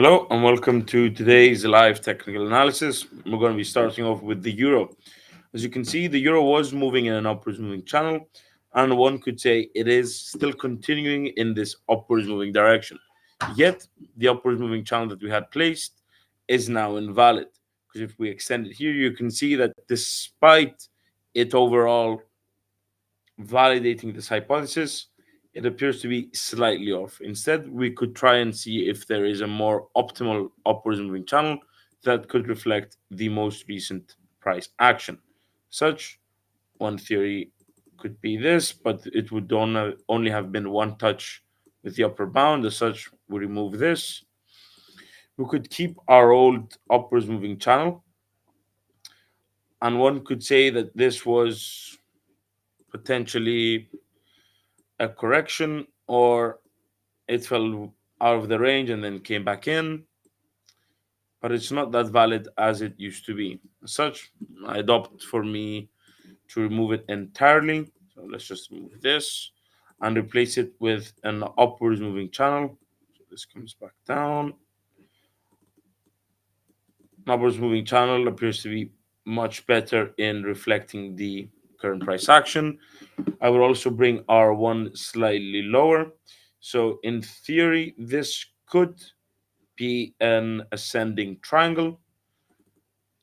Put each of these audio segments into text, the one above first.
Hello and welcome to today's live technical analysis. We're going to be starting off with the euro. As you can see, the euro was moving in an upwards moving channel, and one could say it is still continuing in this upwards moving direction. Yet, the upwards moving channel that we had placed is now invalid. Because if we extend it here, you can see that despite it overall validating this hypothesis, it appears to be slightly off. Instead, we could try and see if there is a more optimal upwards moving channel that could reflect the most recent price action. Such one theory could be this, but it would only have been one touch with the upper bound. As such, we remove this. We could keep our old upwards moving channel, and one could say that this was potentially a correction, or it fell out of the range and then came back in, but it's not that valid as it used to be. As such, I'd opt for me to remove it entirely. So let's just remove this and replace it with an upwards moving channel. So this comes back down. An upwards moving channel appears to be much better in reflecting the current price action. I would also bring R1 slightly lower. So in theory, this could be an ascending triangle.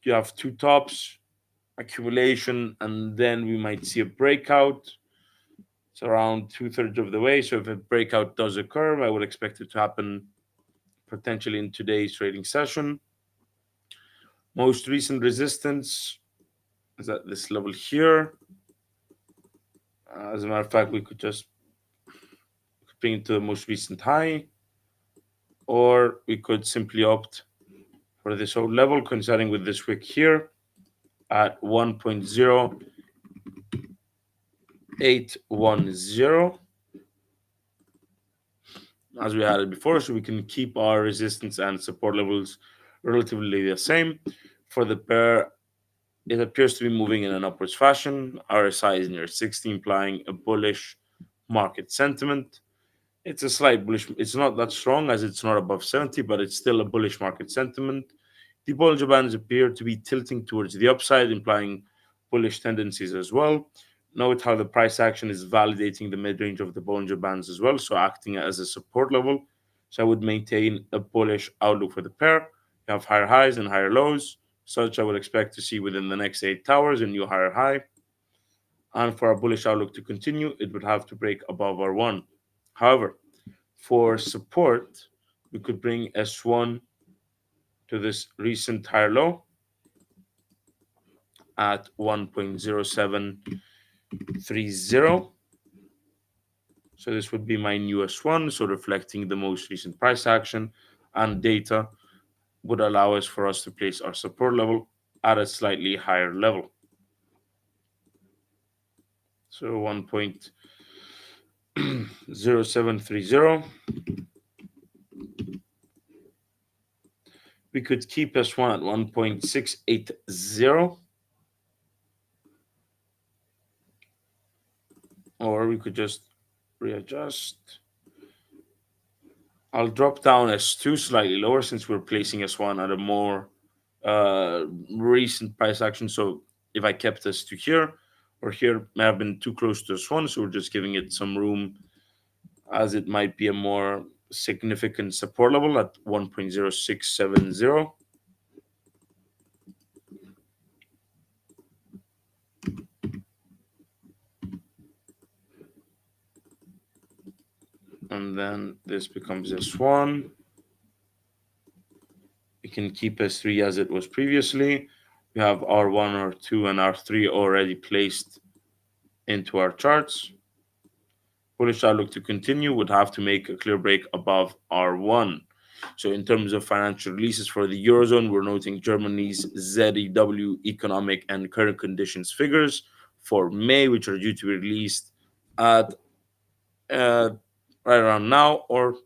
You have two tops, accumulation, and then we might see a breakout. It's around two-thirds of the way. So if a breakout does occur, I would expect it to happen potentially in today's trading session. Most recent resistance is at this level here. As a matter of fact, we could just bring it to the most recent high, or we could simply opt for this old level, coinciding with this wick here at 1.0810, as we had it before, so we can keep our resistance and support levels relatively the same. For the pair, it appears to be moving in an upwards fashion. RSI is near 60, implying a bullish market sentiment. It's a slight bullish. It's not that strong as it's not above 70, but it's still a bullish market sentiment. The Bollinger Bands appear to be tilting towards the upside, implying bullish tendencies as well. Note how the price action is validating the mid-range of the Bollinger Bands as well, so acting as a support level. So I would maintain a bullish outlook for the pair. You have higher highs and higher lows. Such I would expect to see within the next 8 hours a new higher high. And for our bullish outlook to continue, it would have to break above R1. However, for support, we could bring S1 to this recent higher low at 1.0730. So this would be my new S1, so reflecting the most recent price action, and data would allow us for us to place our support level at a slightly higher level. So 1.0730. We could keep S1 at 1.680, or we could just readjust. I'll drop down S2 slightly lower since we're placing S1 at a more recent price action. So if I kept S2 here or here, may have been too close to S1. So we're just giving it some room, as it might be a more significant support level at 1.0670. And then this becomes S1. We can keep S3 as it was previously. We have R1, R2, and R3 already placed into our charts. Bullish outlook to continue would have to make a clear break above R1. So in terms of financial releases for the Eurozone, we're noting Germany's ZEW economic and current conditions figures for May, which are due to be released at right around now or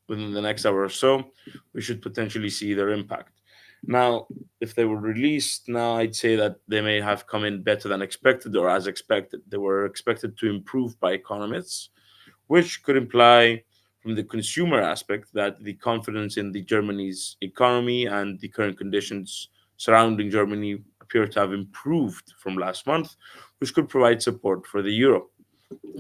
within the next hour or so. We should potentially see their impact. Now, if they were released now, I'd say that they may have come in better than expected or as expected. They were expected to improve by economists, which could imply From the consumer aspect, that the confidence in the Germany's economy and the current conditions surrounding Germany appear to have improved from last month, which could provide support for the euro.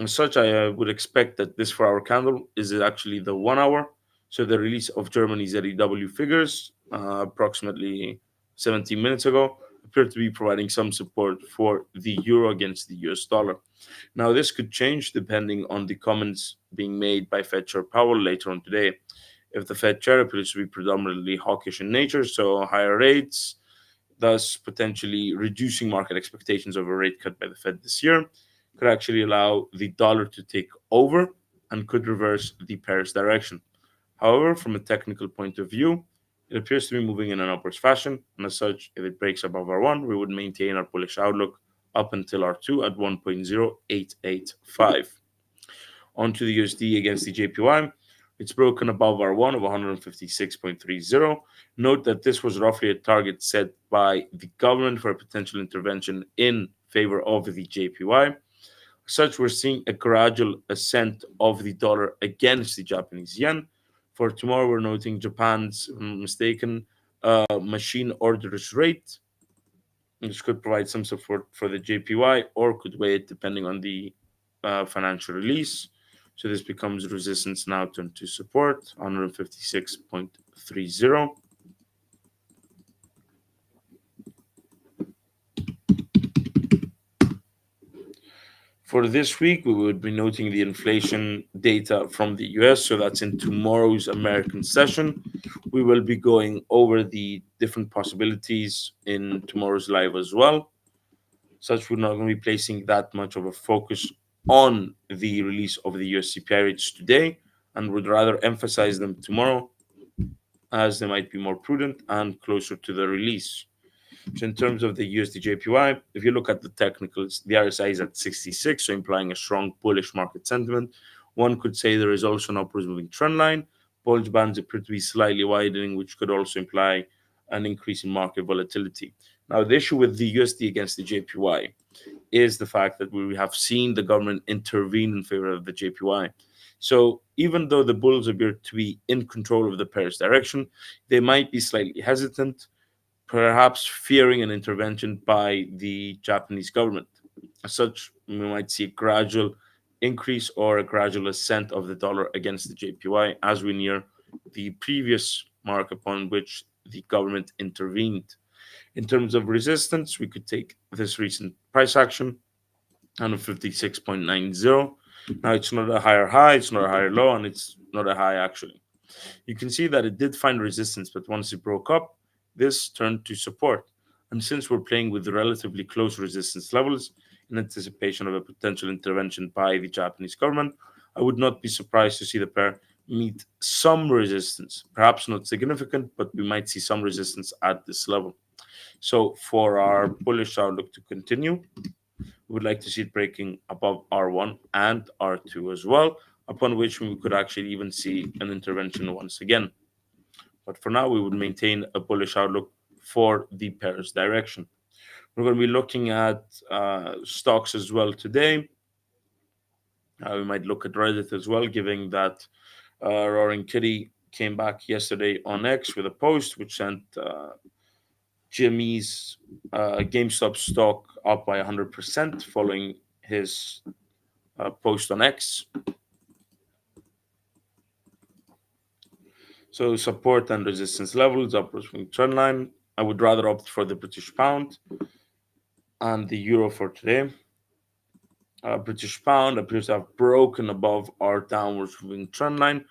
As such, I would expect that this 4 hour candle is actually the 1 hour. So the release of Germany's ZEW figures approximately 17 minutes ago appear to be providing some support for the euro against the US dollar. Now, this could change depending on the comments being made by Fed Chair Powell later on today. If the Fed Chair appears to be predominantly hawkish in nature, so higher rates, thus potentially reducing market expectations of a rate cut by the Fed this year, could actually allow the dollar to take over and could reverse the pair's direction. However, from a technical point of view, it appears to be moving in an upwards fashion, and as such, if it breaks above R1, we would maintain our bullish outlook up until R2 at 1.0885. On to the USD against the JPY. It's broken above R1 of 156.30. Note that this was roughly a target set by the government for a potential intervention in favor of the JPY. As such, we're seeing a gradual ascent of the dollar against the Japanese yen. For tomorrow, we're noting Japan's mistaken machine orders rate, which could provide some support for the JPY or could weigh it depending on the financial release. So this becomes resistance now turned to support, 156.30. For this week, we would be noting the inflation data from the US. So that's in tomorrow's American session. We will be going over the different possibilities in tomorrow's live as well. Such, we're not going to be placing that much of a focus on the release of the US CPI rates today and would rather emphasize them tomorrow as they might be more prudent and closer to the release. So in terms of the USD JPY, if you look at the technicals, the RSI is at 66, so implying a strong bullish market sentiment. One could say there is also an upwards moving trend line. Bulge bands appear to be slightly widening, which could also imply an increase in market volatility. Now, the issue with the USD against the JPY is the fact that we have seen the government intervene in favor of the JPY. So even though the bulls appear to be in control of the pair's direction, they might be slightly hesitant, perhaps fearing an intervention by the Japanese government. As such, we might see a gradual increase or a gradual ascent of the dollar against the JPY as we near the previous mark upon which the government intervened. In terms of resistance, we could take this recent price action on 56.90. Now, it's not a higher high, it's not a higher low, and it's not a high actually. You can see that it did find resistance, but once it broke up, this turned to support. And since we're playing with relatively close resistance levels in anticipation of a potential intervention by the Japanese government, I would not be surprised to see the pair meet some resistance. Perhaps not significant, but we might see some resistance at this level. So for our bullish outlook to continue, we would like to see it breaking above R1 and R2 as well, upon which we could actually even see an intervention once again. But for now, we would maintain a bullish outlook for the pair's direction. We're going to be looking at stocks as well today. We might look at Reddit as well, given that Roaring Kitty came back yesterday on X with a post which sent Jimmy's GameStop stock up by 100% following his post on X. So support and resistance levels, upward swing trend line. I would rather opt for the British pound and the euro for today. British pound appears to have broken above our downward moving trend line.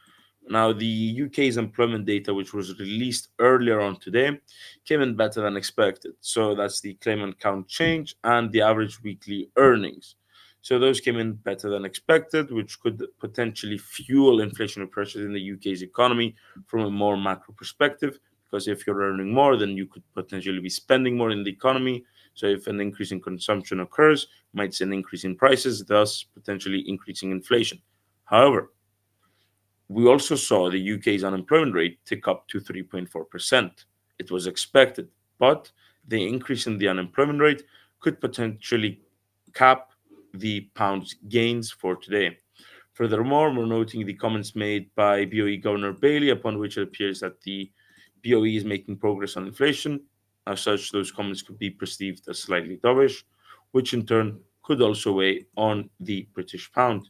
Now, the UK's employment data, which was released earlier on today, came in better than expected. So that's the claimant count change and the average weekly earnings. So those came in better than expected, which could potentially fuel inflationary pressures in the UK's economy from a more macro perspective. Because if you're earning more, then you could potentially be spending more in the economy. So if an increase in consumption occurs, you might see an increase in prices, thus potentially increasing inflation. However, we also saw the UK's unemployment rate tick up to 3.4%. It was expected, but the increase in the unemployment rate could potentially cap the pound's gains for today. Furthermore, we're noting the comments made by BOE Governor Bailey, upon which it appears that the BOE is making progress on inflation. As such, those comments could be perceived as slightly dovish, which in turn could also weigh on the British pound.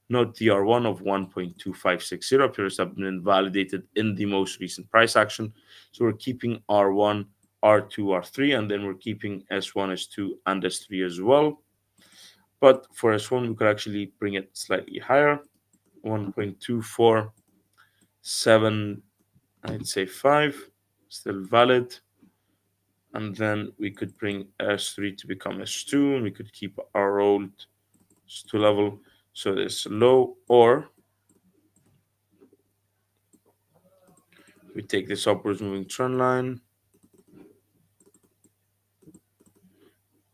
Note the R1 of 1.2560 appears to have been validated in the most recent price action. So we're keeping R1, R2, R3, and then we're keeping S1, S2, and S3 as well. But for S1, we could actually bring it slightly higher, 1.247, I'd say 5, still valid. And then we could bring S3 to become S2, and we could keep our old S2 level. So this low, or we take this upwards moving trend line,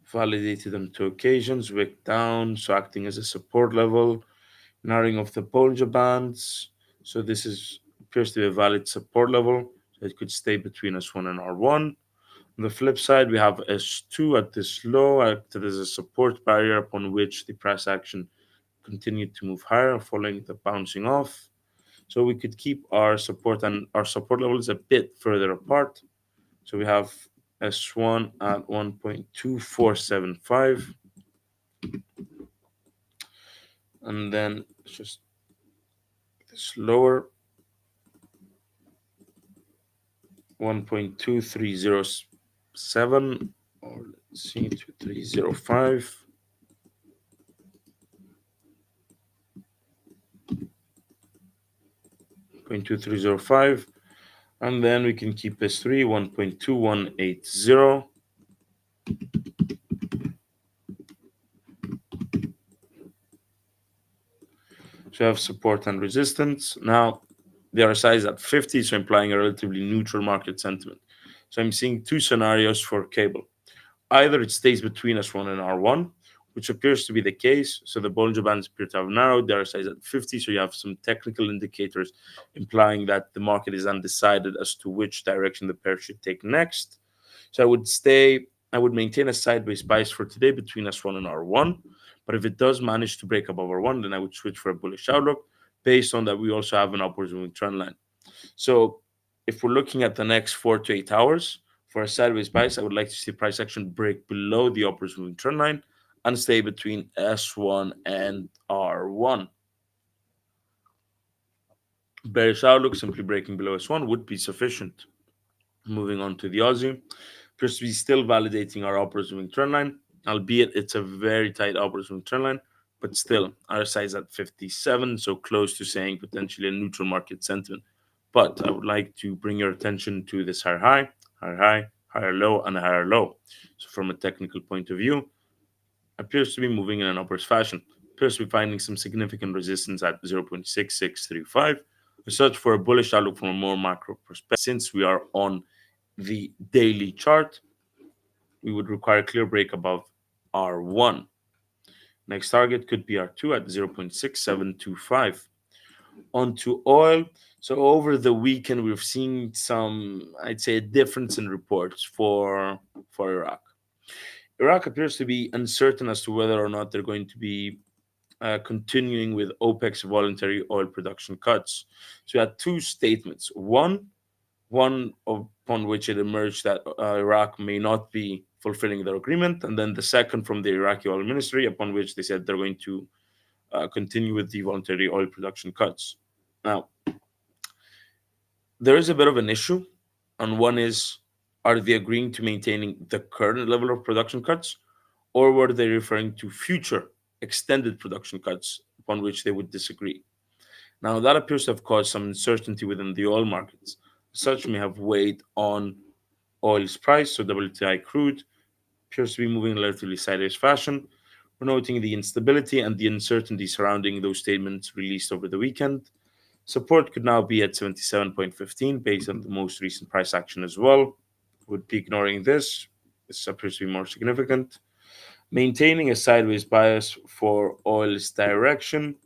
validated on two occasions, wick down, so acting as a support level, narrowing of the Bollinger Bands. So this is appears to be a valid support level. So it could stay between S1 and R1. On the flip side, we have S2 at this low, acted as a support barrier upon which the price action continued to move higher following the bouncing off. So we could keep our support and our support levels a bit further apart. So we have S1 at 1.2475, and then just this lower 1.2307, or let's see, 2305. 0.2305, and then we can keep S3 1.2180. So we have support and resistance. Now the RSI is at 50, so implying a relatively neutral market sentiment. So I'm seeing two scenarios for cable. Either it stays between S1 and R1, which appears to be the case. So the Bollinger Bands appear to have narrowed. The RSI is at 50, so you have some technical indicators implying that the market is undecided as to which direction the pair should take next. So I would maintain a sideways bias for today between S1 and R1. But if it does manage to break above R1, then I would switch for a bullish outlook based on that we also have an upwards moving trend line. So if we're looking at the next 4 to 8 hours for a sideways bias, I would like to see price action break below the upwards moving trend line and stay between S1 and R1. Bearish outlook, simply breaking below S1 would be sufficient. Moving on to the Aussie, appears to be still validating our upwards moving trend line, albeit it's a very tight upwards moving trend line, but still our size at 57, so close to saying potentially a neutral market sentiment. But I would like to bring your attention to this higher high, higher high, higher low, and a higher low. So from a technical point of view, appears to be moving in an upwards fashion. Appears to be finding some significant resistance at 0.6635. We search for a bullish outlook from a more macro perspective. Since we are on the daily chart, we would require a clear break above R1. Next target could be R2 at 0.6725. Onto oil. So over the weekend, we've seen some, I'd say, a difference in reports for Iraq. Iraq appears to be uncertain as to whether or not they're going to be continuing with OPEC's voluntary oil production cuts. So we had two statements. One upon which it emerged that Iraq may not be fulfilling their agreement, and then the second from the Iraqi oil ministry, upon which they said they're going to continue with the voluntary oil production cuts. Now, there is a bit of an issue, and one is, are they agreeing to maintaining the current level of production cuts, or were they referring to future extended production cuts upon which they would disagree? Now, that appears to have caused some uncertainty within the oil markets. Such may have weighed on oil's price, so WTI crude appears to be moving in a relatively sideways fashion. We're noting the instability and the uncertainty surrounding those statements released over the weekend. Support could now be at 77.15 based on the most recent price action as well. Would be ignoring this. This appears to be more significant. Maintaining a sideways bias for oil's direction,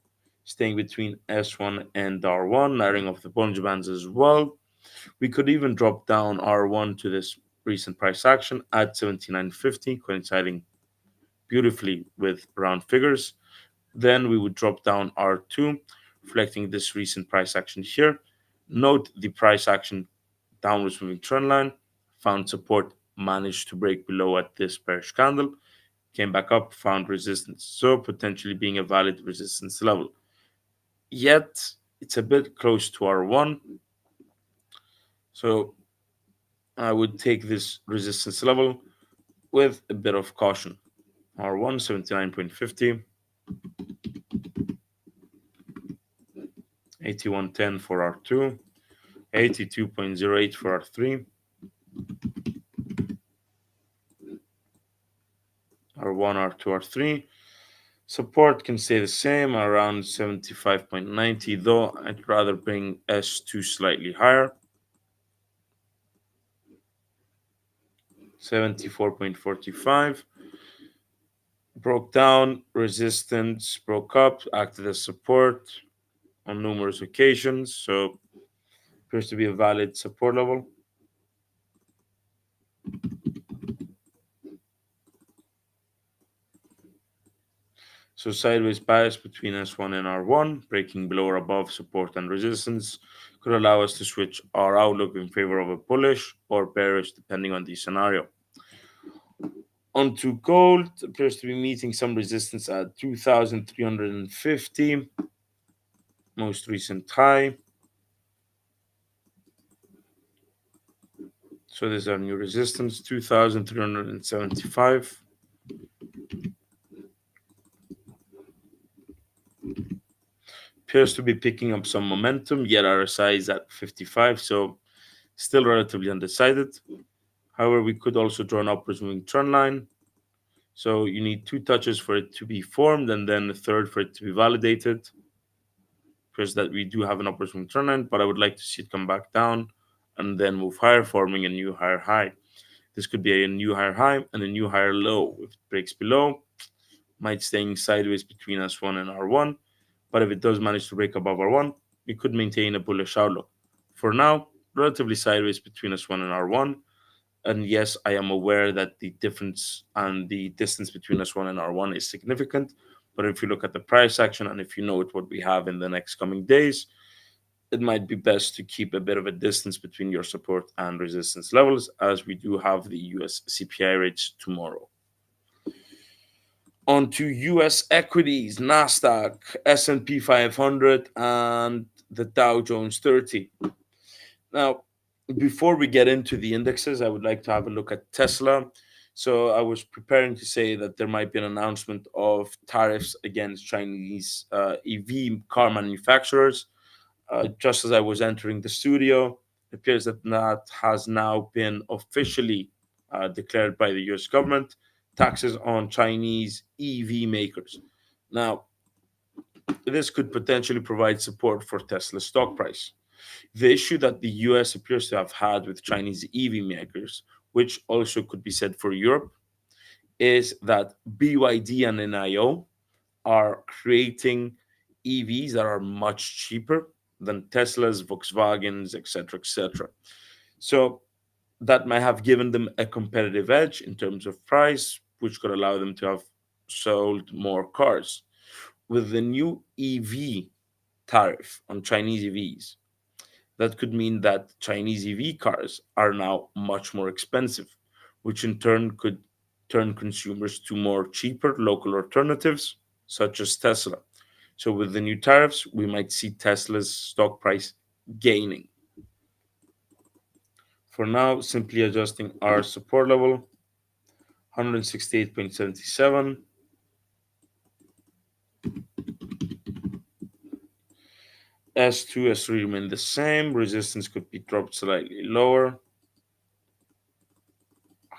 staying between S1 and R1, narrowing off the Bollinger Bands as well. We could even drop down R1 to this recent price action at 79.50, coinciding beautifully with round figures. Then we would drop down R2, reflecting this recent price action here. Note the price action downwards moving trend line, found support, managed to break below at this bearish candle, came back up, found resistance. So potentially being a valid resistance level. Yet it's a bit close to R1. So I would take this resistance level with a bit of caution. R1 79.50, 81.10 for R2, 82.08 for R3, R1, R2, R3. Support can stay the same around 75.90, though I'd rather bring S2 slightly higher. 74.45. Broke down, resistance broke up, acted as support on numerous occasions, so appears to be a valid support level. So sideways bias between S1 and R1, breaking below or above support and resistance, could allow us to switch our outlook in favor of a bullish or bearish depending on the scenario. Onto gold, appears to be meeting some resistance at 2,350, most recent high. So there's our new resistance, 2,375. Appears to be picking up some momentum, yet RSI is at 55, so still relatively undecided. However, we could also draw an upwards moving trend line. So you need two touches for it to be formed, and then a third for it to be validated. Because that we do have an upwards moving trend line, but I would like to see it come back down and then move higher, forming a new higher high. This could be a new higher high and a new higher low. If it breaks below, might staying sideways between S1 and R1. But if it does manage to break above R1, we could maintain a bullish outlook. For now, relatively sideways between S1 and R1. And yes, I am aware that the difference and the distance between S1 and R1 is significant. But if you look at the price action and if you know what we have in the next coming days, it might be best to keep a bit of a distance between your support and resistance levels, as we do have the US CPI rates tomorrow. On to US equities, Nasdaq, S&P 500, and the Dow Jones 30. Now, before we get into the indexes, I would like to have a look at Tesla. So I was preparing to say that there might be an announcement of tariffs against Chinese EV car manufacturers. Just as I was entering the studio, it appears that that has now been officially declared by the US government, taxes on Chinese EV makers. Now, this could potentially provide support for Tesla's stock price. The issue that the US appears to have had with Chinese EV makers, which also could be said for Europe, is that BYD and NIO are creating EVs that are much cheaper than Tesla's, Volkswagens, etc., etc. So that might have given them a competitive edge in terms of price, which could allow them to have sold more cars. With the new EV tariff on Chinese EVs, that could mean that Chinese EV cars are now much more expensive, which in turn could turn consumers to more cheaper local alternatives, such as Tesla. So, with the new tariffs, we might see Tesla's stock price gaining. For now, simply adjusting our support level 168.77. S2, S3 remain the same. Resistance could be dropped slightly lower.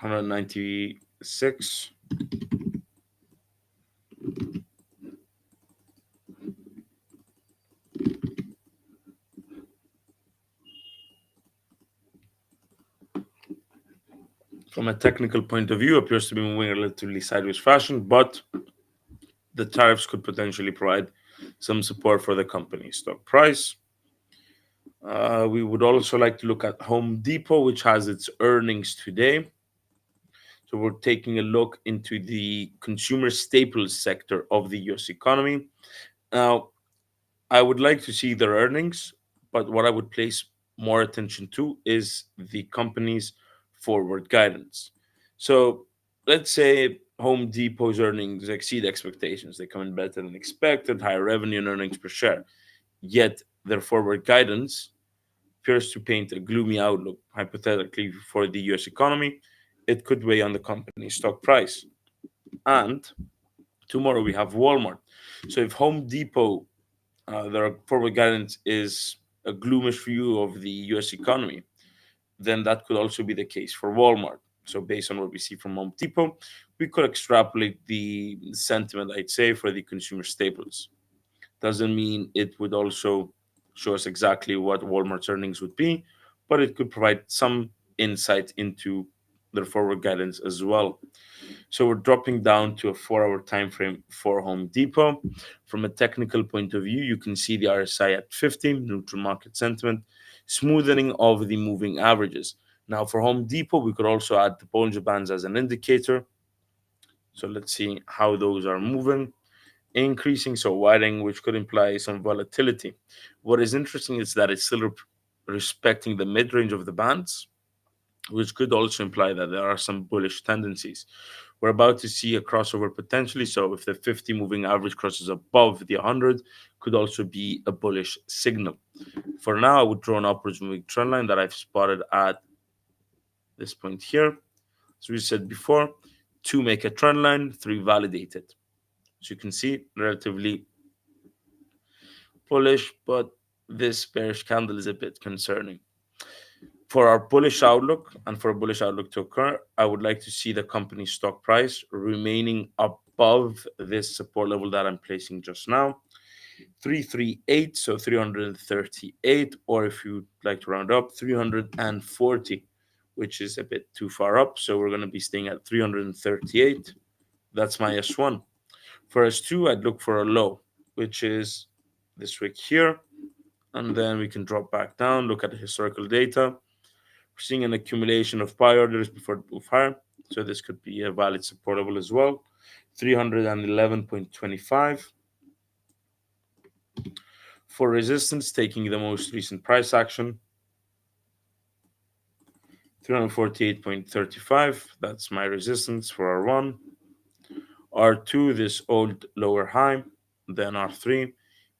196. From a technical point of view, appears to be moving in a relatively sideways fashion, but the tariffs could potentially provide some support for the company's stock price. We would also like to look at Home Depot, which has its earnings today. So we're taking a look into the consumer staples sector of the US economy. Now, I would like to see their earnings, but what I would place more attention to is the company's forward guidance. So let's say Home Depot's earnings exceed expectations. They come in better than expected, higher revenue and earnings per share. Yet their forward guidance appears to paint a gloomy outlook, hypothetically, for the US economy. It could weigh on the company's stock price. And tomorrow we have Walmart. So if Home Depot, their forward guidance is a gloomish view of the US economy, then that could also be the case for Walmart. So based on what we see from Home Depot, we could extrapolate the sentiment, I'd say, for the consumer staples. Doesn't mean it would also show us exactly what Walmart's earnings would be, but it could provide some insight into their forward guidance as well. So we're dropping down to a 4 hour time frame for Home Depot. From a technical point of view, you can see the RSI at 50, neutral market sentiment, smoothing of the moving averages. Now for Home Depot, we could also add the Bollinger Bands as an indicator. So let's see how those are moving. Increasing, so widening, which could imply some volatility. What is interesting is that it's still respecting the mid range of the bands, which could also imply that there are some bullish tendencies. We're about to see a crossover potentially. So if the 50 moving average crosses above the 100, could also be a bullish signal. For now, I would draw an upwards moving trend line that I've spotted at this point here. As we said before, 2 make a trend line, 3 validate it. So you can see relatively bullish, but this bearish candle is a bit concerning. For our bullish outlook and for a bullish outlook to occur, I would like to see the company's stock price remaining above this support level that I'm placing just now. 338, so 338, or if you'd like to round up, 340, which is a bit too far up. So we're going to be staying at 338. That's my S1. For S2, I'd look for a low, which is this wick here. And then we can drop back down, look at the historical data. We're seeing an accumulation of buy orders before the move higher. So this could be a valid support level as well. 311.25. For resistance, taking the most recent price action, 348.35. That's my resistance for R1. R2, this old lower high. Then R3,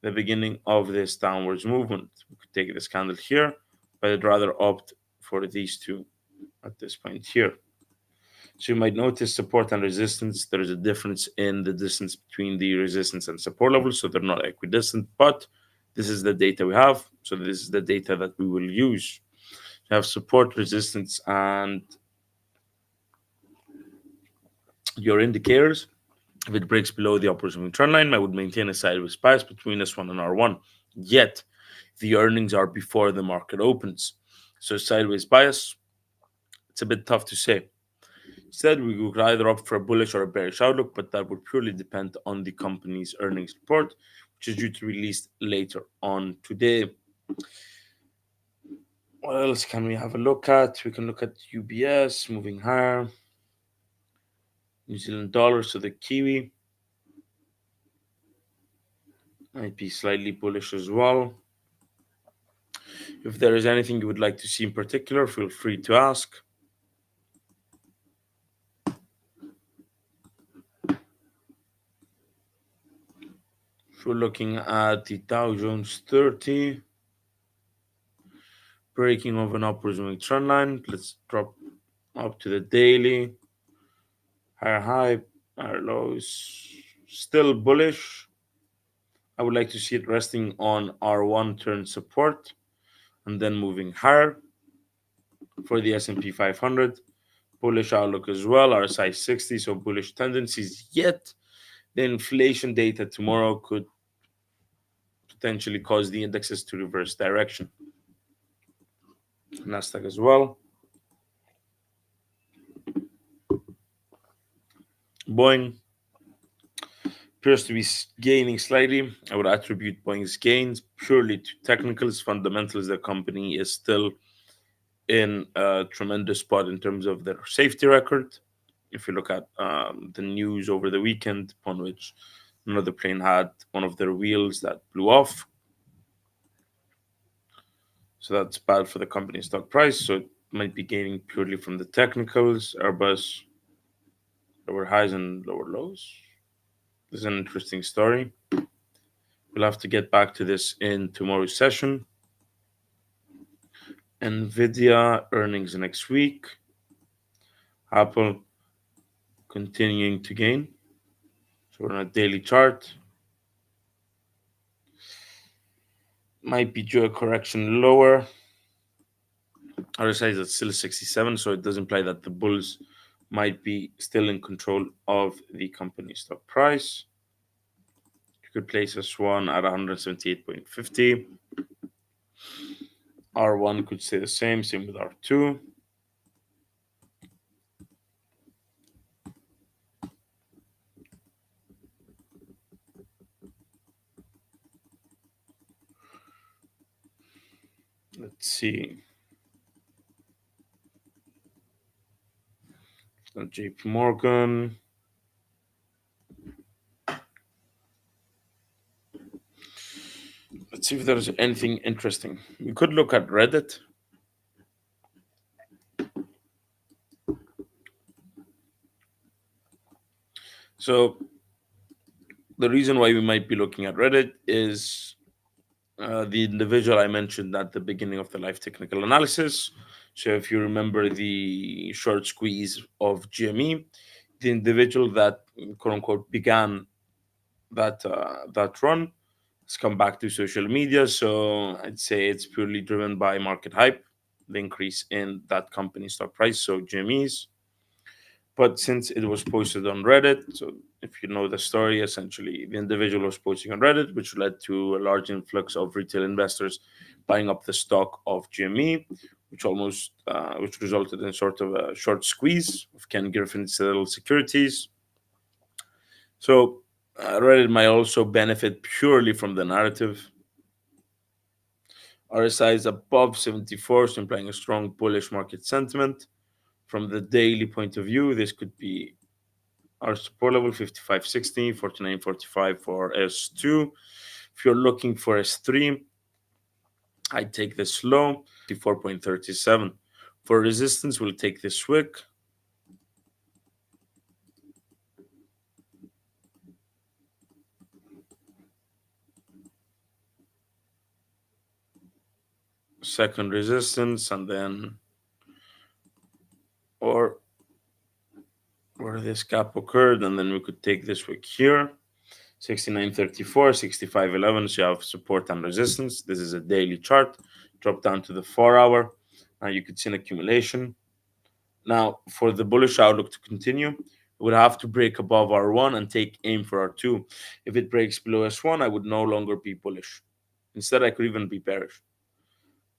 the beginning of this downwards movement. We could take this candle here, but I'd rather opt for these two at this point here. So you might notice support and resistance. There's a difference in the distance between the resistance and support levels, so they're not equidistant, but this is the data we have. So this is the data that we will use. You have support, resistance, and your indicators. If it breaks below the upward moving trend line, I would maintain a sideways bias between S1 and R1. Yet, the earnings are before the market opens. So sideways bias, it's a bit tough to say. Instead, we could either opt for a bullish or a bearish outlook, but that would purely depend on the company's earnings report, which is due to be released later on today. What else can we have a look at? We can look at UBS moving higher, New Zealand dollar, so the Kiwi might be slightly bullish as well. If there is anything you would like to see in particular, feel free to ask. If we're looking at the Dow Jones 30, breaking of an upwards moving trend line, let's drop up to the daily. Higher high, higher lows, still bullish. I would like to see it resting on R1 turn support and then moving higher. For the S&P 500, bullish outlook as well, RSI 60, so bullish tendencies. Yet the inflation data tomorrow could potentially cause the indexes to reverse direction. Nasdaq as well. Boeing appears to be gaining slightly. I would attribute Boeing's gains purely to technicals. Fundamentals, the company is still in a tremendous spot in terms of their safety record. If you look at the news over the weekend, upon which another plane had one of their wheels that blew off, so that's bad for the company stock price. So it might be gaining purely from the technicals. Airbus lower highs and lower lows. This is an interesting story. We'll have to get back to this in tomorrow's session. Nvidia earnings next week. Apple continuing to gain. So we're on a daily chart. Might be due a correction lower. RSI is at still 67, so it does imply that the bulls might be still in control of the company stock price. You could place S1 at 178.50. R1 could stay the same with R2. Let's see. JP Morgan. Let's see if there's anything interesting. We could look at Reddit. So the reason why we might be looking at Reddit is the individual I mentioned at the beginning of the live technical analysis. So if you remember the short squeeze of GME, the individual that quote unquote began that run has come back to social media. So I'd say it's purely driven by market hype, the increase in that company stock price, so GMEs. But since it was posted on Reddit, so if you know the story, essentially the individual was posting on Reddit, which led to a large influx of retail investors buying up the stock of GME, which resulted in sort of a short squeeze of Ken Griffin's little securities. So Reddit might also benefit purely from the narrative. RSI is above 74, so implying a strong bullish market sentiment. From the daily point of view, this could be our support level 55.60, 49.45 for S2. If you're looking for S3, I take this low, 54.37. For resistance, we'll take this wick. Second resistance, and then or where this gap occurred, and then we could take this wick here. 69.34, 65.11. So you have support and resistance. This is a daily chart. Drop down to the 4 hour. Now you could see an accumulation. Now, for the bullish outlook to continue, we would have to break above R1 and take aim for R2. If it breaks below S1, I would no longer be bullish. Instead, I could even be bearish.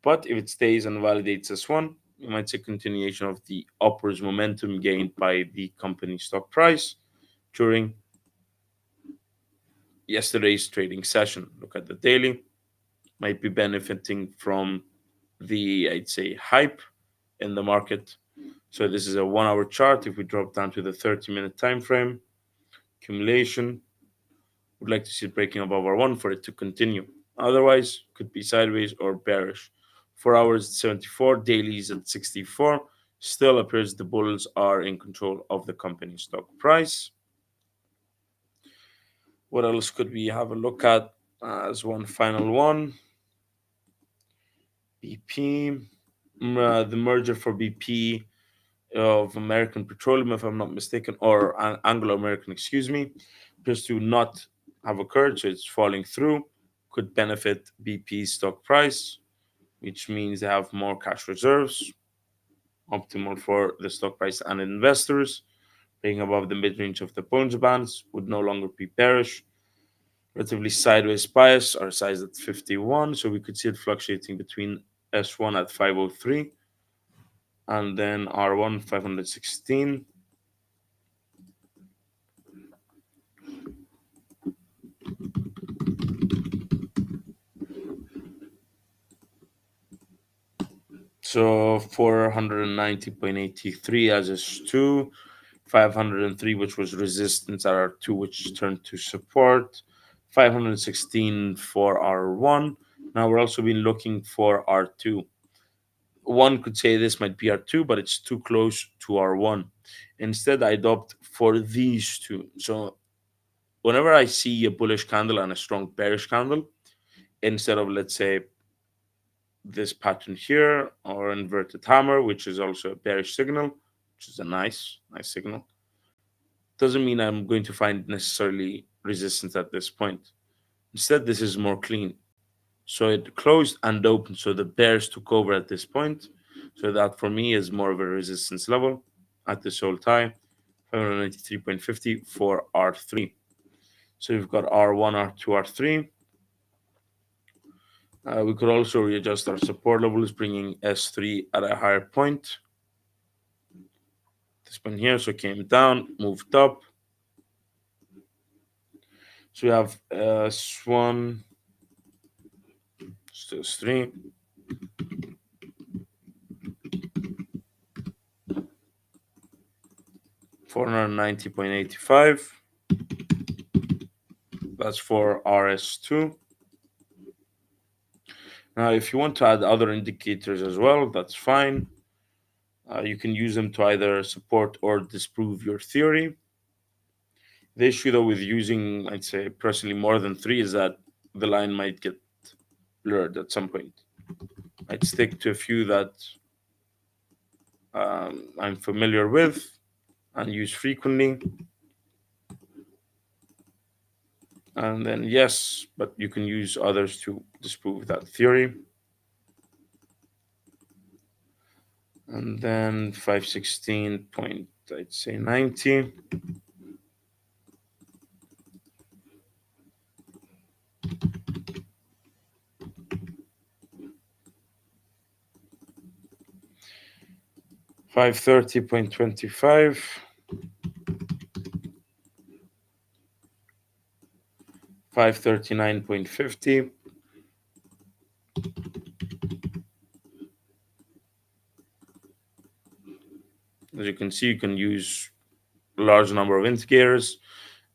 But if it stays and validates S1, you might see continuation of the upwards momentum gained by the company stock price during yesterday's trading session. Look at the daily. Might be benefiting from the, I'd say, hype in the market. So this is a 1 hour chart. If we drop down to the 30-minute time frame, accumulation, would like to see it breaking above R1 for it to continue. Otherwise, could be sideways or bearish. 4 hours at 74, dailies at 64. Still appears the bulls are in control of the company stock price. What else could we have a look at as one final one? BP, the merger for BP of American Petroleum, if I'm not mistaken, or Anglo American, excuse me, appears to not have occurred, so it's falling through. Could benefit BP's stock price, which means they have more cash reserves, optimal for the stock price and investors. Being above the mid range of the Bollinger Bands would no longer be bearish. Relatively sideways bias, our size at 51, so we could see it fluctuating between S1 at 503 and then R1 516. So 490.83 as S2, 503, which was resistance at R2, which turned to support, 516 for R1. Now we're also been looking for R2. One could say this might be R2, but it's too close to R1. Instead, I'd opt for these two. So whenever I see a bullish candle and a strong bearish candle, instead of, let's say, this pattern here or inverted hammer, which is also a bearish signal, which is a nice signal, doesn't mean I'm going to find necessarily resistance at this point. Instead, this is more clean. So it closed and opened. So the bears took over at this point. So that for me is more of a resistance level at this whole time, 593.50 for R3. So we've got R1, R2, R3. We could also readjust our support levels, bringing S3 at a higher point. This one here, so came down, moved up. So we have S1, S3. $490.85. That's for RS2. Now, if you want to add other indicators as well, that's fine. You can use them to either support or disprove your theory. The issue, though, with using, I'd say, personally more than three is that the line might get blurred at some point. I'd stick to a few that I'm familiar with and use frequently. And then, yes, but you can use others to disprove that theory. And then 516 point, I'd say 90. $530.25. 539.50. As you can see, you can use a large number of indicators,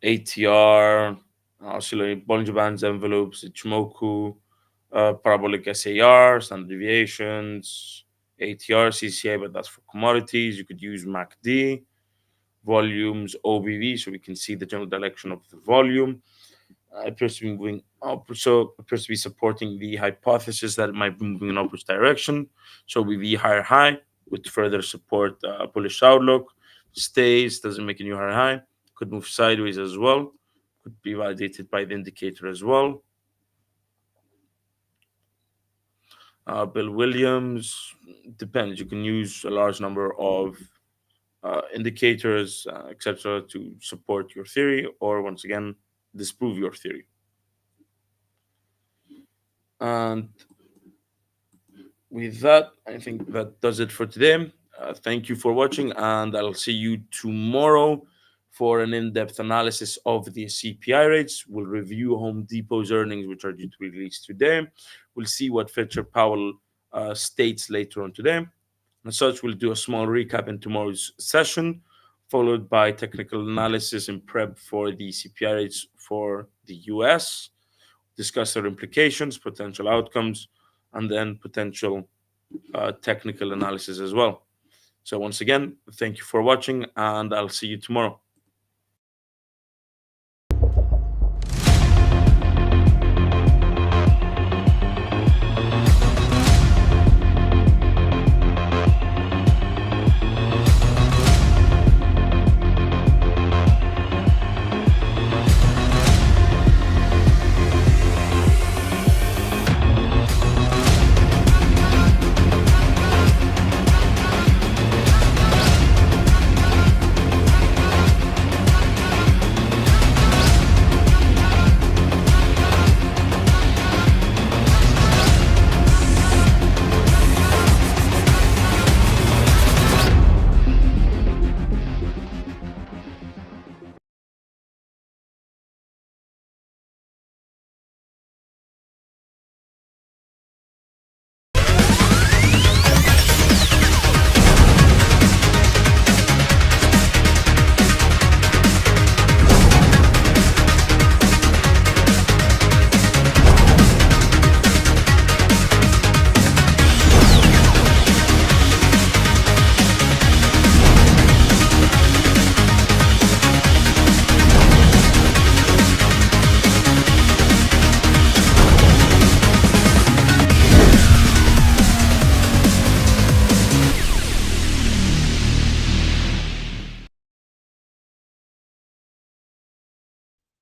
ATR, oscillatory Bollinger Bands, envelopes, Ichimoku, parabolic SAR, standard deviations, ATR, CCA, but that's for commodities. You could use MACD, volumes, OBV, so we can see the general direction of the volume. Appears to be moving up, so appears to be supporting the hypothesis that it might be moving in upwards direction. So OBV higher high would further support bullish outlook. Stays, doesn't make a new higher high, could move sideways as well, could be validated by the indicator as well. Bill Williams, depends. You can use a large number of indicators, etc., to support your theory, or once again, disprove your theory. And with that, I think that does it for today. Thank you for watching, and I'll see you tomorrow for an in-depth analysis of the CPI rates. We'll review Home Depot's earnings, which are due to be released today. We'll see what Fitcher Powell states later on today. As such, we'll do a small recap in tomorrow's session, followed by technical analysis and prep for the CPI rates for the US, discuss their implications, potential outcomes, and then potential technical analysis as well. So once again, thank you for watching, and I'll see you tomorrow.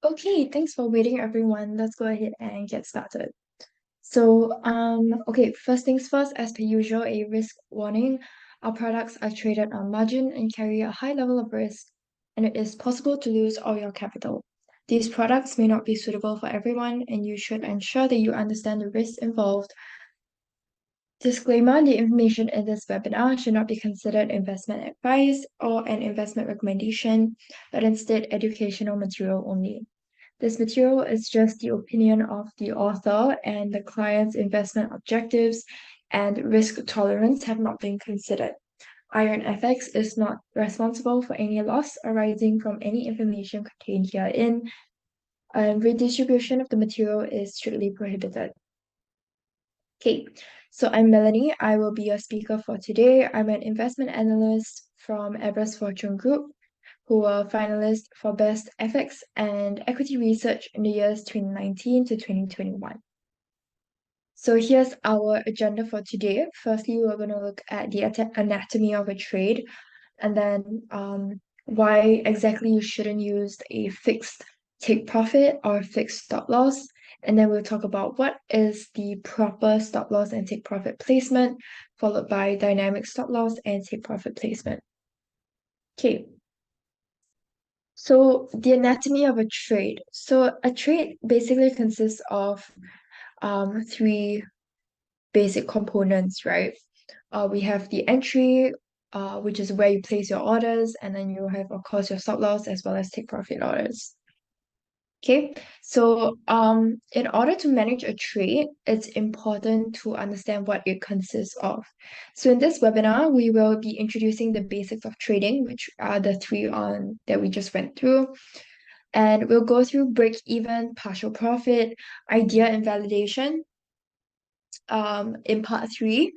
Okay, thanks for waiting, everyone. Let's go ahead and get started. Okay, first things first, as per usual, a risk warning. Our products are traded on margin and carry a high level of risk, and it is possible to lose all your capital. These products may not be suitable for everyone, and you should ensure that you understand the risks involved. Disclaimer, the information in this webinar should not be considered investment advice or an investment recommendation, but instead educational material only. This material is just the opinion of the author, and the client's investment objectives and risk tolerance have not been considered. IronFX is not responsible for any loss arising from any information contained herein, and redistribution of the material is strictly prohibited. Okay, so I'm Melanie. I will be your speaker for today. I'm an investment analyst from Everest Fortune Group, who were finalists for Best FX and Equity Research in the years 2019 to 2021. So here's our agenda for today. Firstly, we're going to look at the anatomy of a trade, and then why exactly you shouldn't use a fixed take profit or fixed stop loss. And then we'll talk about what is the proper stop loss and take profit placement, followed by dynamic stop loss and take profit placement. Okay, so the anatomy of a trade. So a trade basically consists of three basic components, right? We have the entry, which is where you place your orders, and then you have, of course, your stop loss as well as take profit orders. Okay, so in order to manage a trade, it's important to understand what it consists of. So in this webinar, we will be introducing the basics of trading, which are the three on that we just went through. And we'll go through break even, partial profit, idea and validation in part three,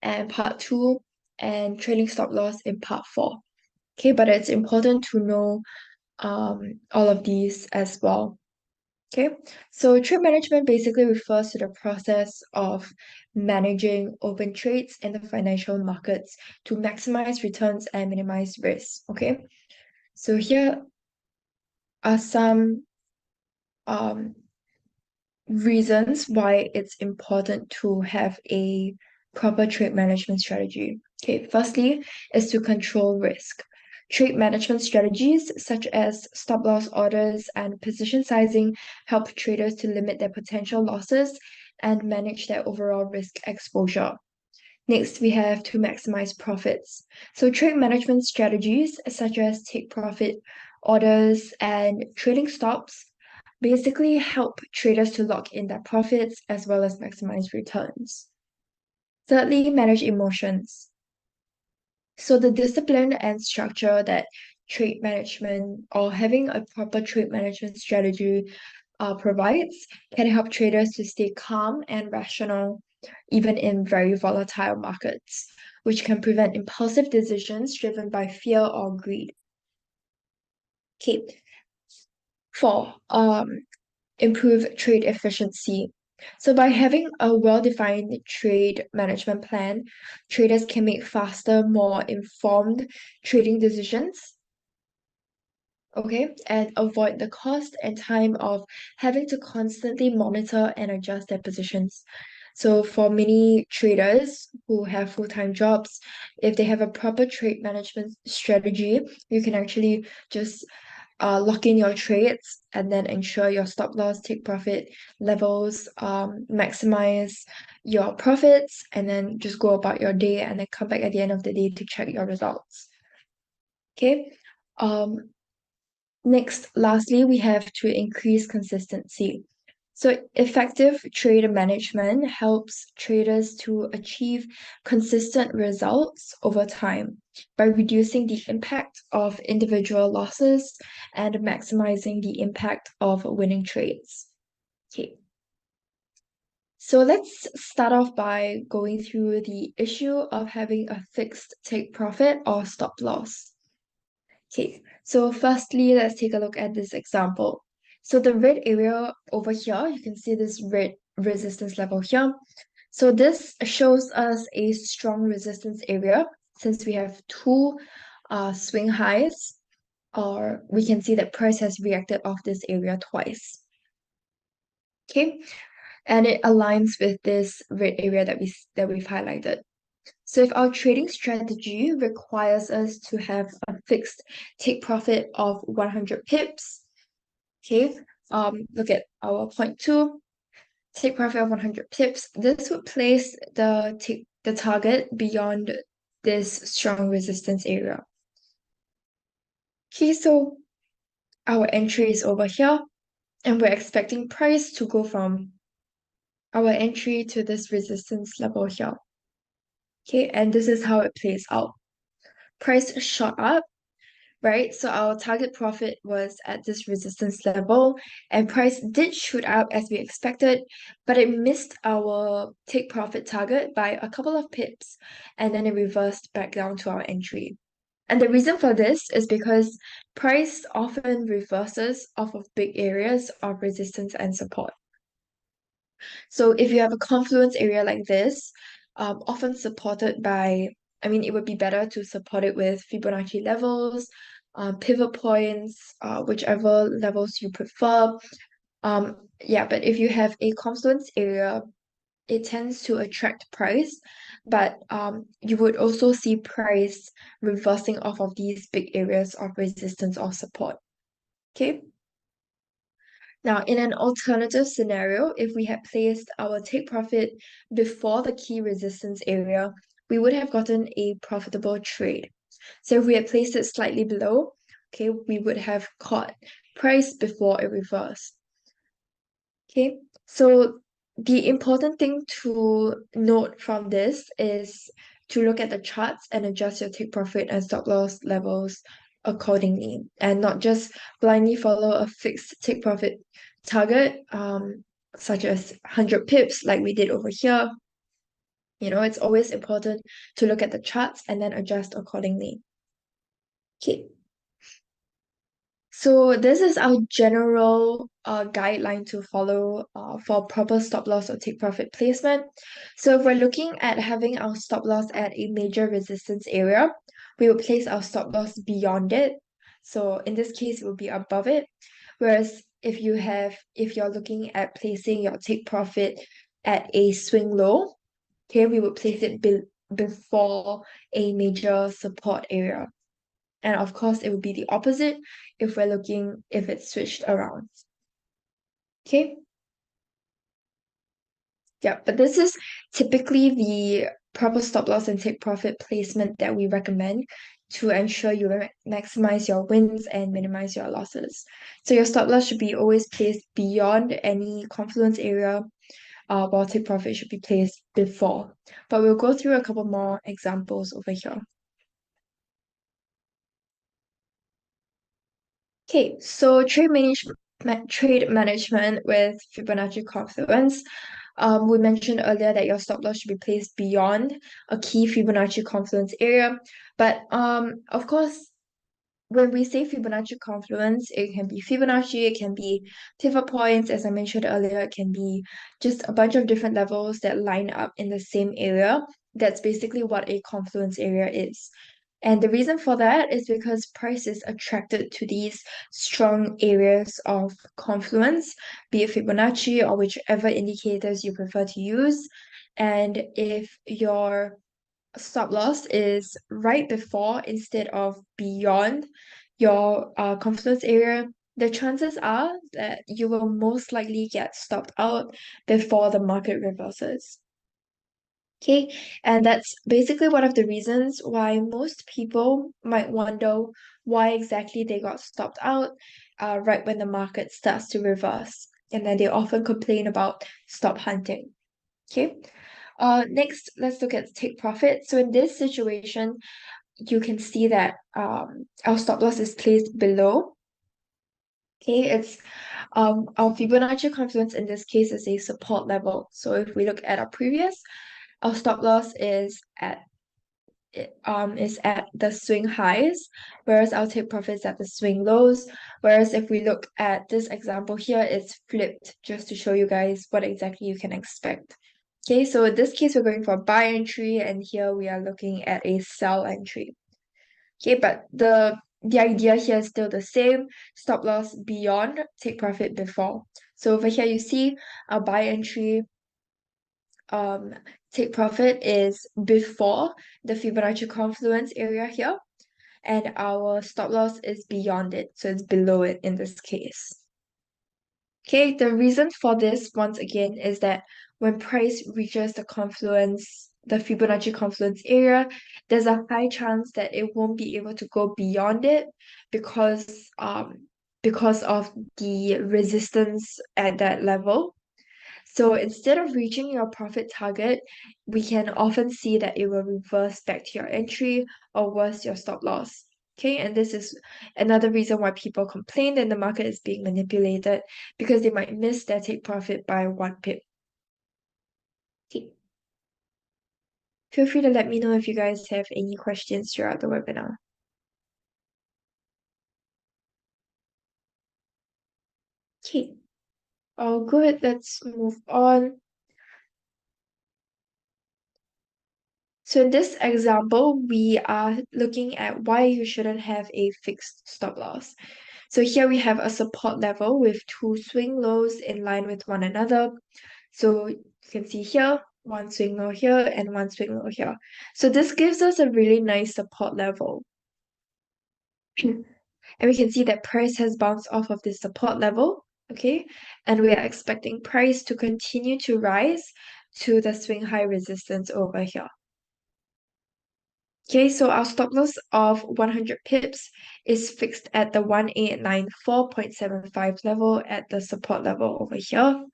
and part two, and trailing stop loss in part four. Okay, but it's important to know all of these as well. Okay, so trade management basically refers to the process of managing open trades in the financial markets to maximize returns and minimize risk. Okay, so here are some um, reasons why it's important to have a proper trade management strategy. Okay, firstly is to control risk. Trade management strategies such as stop loss orders and position sizing help traders to limit their potential losses and manage their overall risk exposure. Next, we have to maximize profits. So trade management strategies such as take profit orders and trading stops basically help traders to lock in their profits as well as maximize returns. Thirdly, manage emotions. So the discipline and structure that trade management or having a proper trade management strategy provides can help traders to stay calm and rational even in very volatile markets, which can prevent impulsive decisions driven by fear or greed. Okay, four, improve trade efficiency. So by having a well-defined trade management plan, traders can make faster, more informed trading decisions, okay, and avoid the cost and time of having to constantly monitor and adjust their positions. So for many traders who have full-time jobs, if they have a proper trade management strategy, you can actually just lock in your trades and then ensure your stop loss, take profit levels, maximize your profits, and then just go about your day and then come back at the end of the day to check your results. Okay. Next, lastly, we have to increase consistency. So effective trade management helps traders to achieve consistent results over time by reducing the impact of individual losses and maximizing the impact of winning trades. Okay. So let's start off by going through the issue of having a fixed take profit or stop loss. Okay, so firstly, let's take a look at this example. So the red area over here, you can see this red resistance level here. So this shows us a strong resistance area since we have two swing highs or we can see that price has reacted off this area twice. Okay, and it aligns with this red area that we've highlighted. So if our trading strategy requires us to have a fixed take profit of 100 pips, okay, look at our point two, take profit of 100 pips. This would place the target beyond this strong resistance area. Okay, so our entry is over here, and we're expecting price to go from our entry to this resistance level here. Okay, and this is how it plays out. Price shot up, right? So our target profit was at this resistance level, and price did shoot up as we expected, but it missed our take profit target by a couple of pips, and then it reversed back down to our entry. And the reason for this is because price often reverses off of big areas of resistance and support. So if you have a confluence area like this, often supported by, I mean, it would be better to support it with Fibonacci levels, pivot points, whichever levels you prefer. Yeah, but if you have a confluence area, it tends to attract price, but you would also see price reversing off of these big areas of resistance or support. Okay. Now, in an alternative scenario, if we had placed our take profit before the key resistance area, we would have gotten a profitable trade. So if we had placed it slightly below, okay, we would have caught price before it reversed. Okay, so the important thing to note from this is to look at the charts and adjust your take profit and stop loss levels accordingly, and not just blindly follow a fixed take profit target, such as 100 pips like we did over here. You know, it's always important to look at the charts and then adjust accordingly. Okay. So this is our general guideline to follow for proper stop loss or take profit placement. So if we're looking at having our stop loss at a major resistance area, we will place our stop loss beyond it. So in this case, it will be above it. Whereas if you're looking at placing your take profit at a swing low, okay, we would place it before a major support area. And of course, it would be the opposite if it's switched around. Okay. Yeah, but this is typically the proper stop loss and take profit placement that we recommend to ensure you maximize your wins and minimize your losses. So your stop loss should be always placed beyond any confluence area, while take profit should be placed before. But we'll go through a couple more examples over here. Okay, so trade management with Fibonacci confluence. We mentioned earlier that your stop loss should be placed beyond a key Fibonacci confluence area, but of course, when we say Fibonacci confluence, it can be Fibonacci, it can be pivot points, as I mentioned earlier, it can be just a bunch of different levels that line up in the same area. That's basically what a confluence area is. And the reason for that is because price is attracted to these strong areas of confluence, be it Fibonacci or whichever indicators you prefer to use. And if your stop loss is right before instead of beyond your confluence area, the chances are that you will most likely get stopped out before the market reverses. Okay, and that's basically one of the reasons why most people might wonder why exactly they got stopped out right when the market starts to reverse. And then they often complain about stop hunting. Okay, next, let's look at take profit. So in this situation, you can see that our stop loss is placed below. Okay, it's our Fibonacci confluence in this case is a support level. So if we look at our previous, our stop loss is at the swing highs, whereas our take profit is at the swing lows. Whereas if we look at this example here, it's flipped just to show you guys what exactly you can expect. Okay, so in this case, we're going for a buy entry, and here we are looking at a sell entry. Okay, but the idea here is still the same. Stop loss beyond, take profit before. So over here you see our buy entry, um, take profit is before the Fibonacci confluence area here, and our stop loss is beyond it, so it's below it in this case. Okay, the reason for this, once again, is that when price reaches the confluence, the Fibonacci confluence area, there's a high chance that it won't be able to go beyond it because of the resistance at that level. So instead of reaching your profit target, we can often see that it will reverse back to your entry or worse, your stop loss. Okay, and this is another reason why people complain that the market is being manipulated because they might miss their take profit by 1 pip. Okay. Feel free to let me know if you guys have any questions throughout the webinar. Okay, all good. Let's move on. So in this example, we are looking at why you shouldn't have a fixed stop loss. So here we have a support level with two swing lows in line with one another. So you can see here, one swing low here and one swing low here. So this gives us a really nice support level. And we can see that price has bounced off of this support level, okay? And we are expecting price to continue to rise to the swing high resistance over here. Okay, so our stop loss of 100 pips is fixed at the 1894.75 level at the support level over here.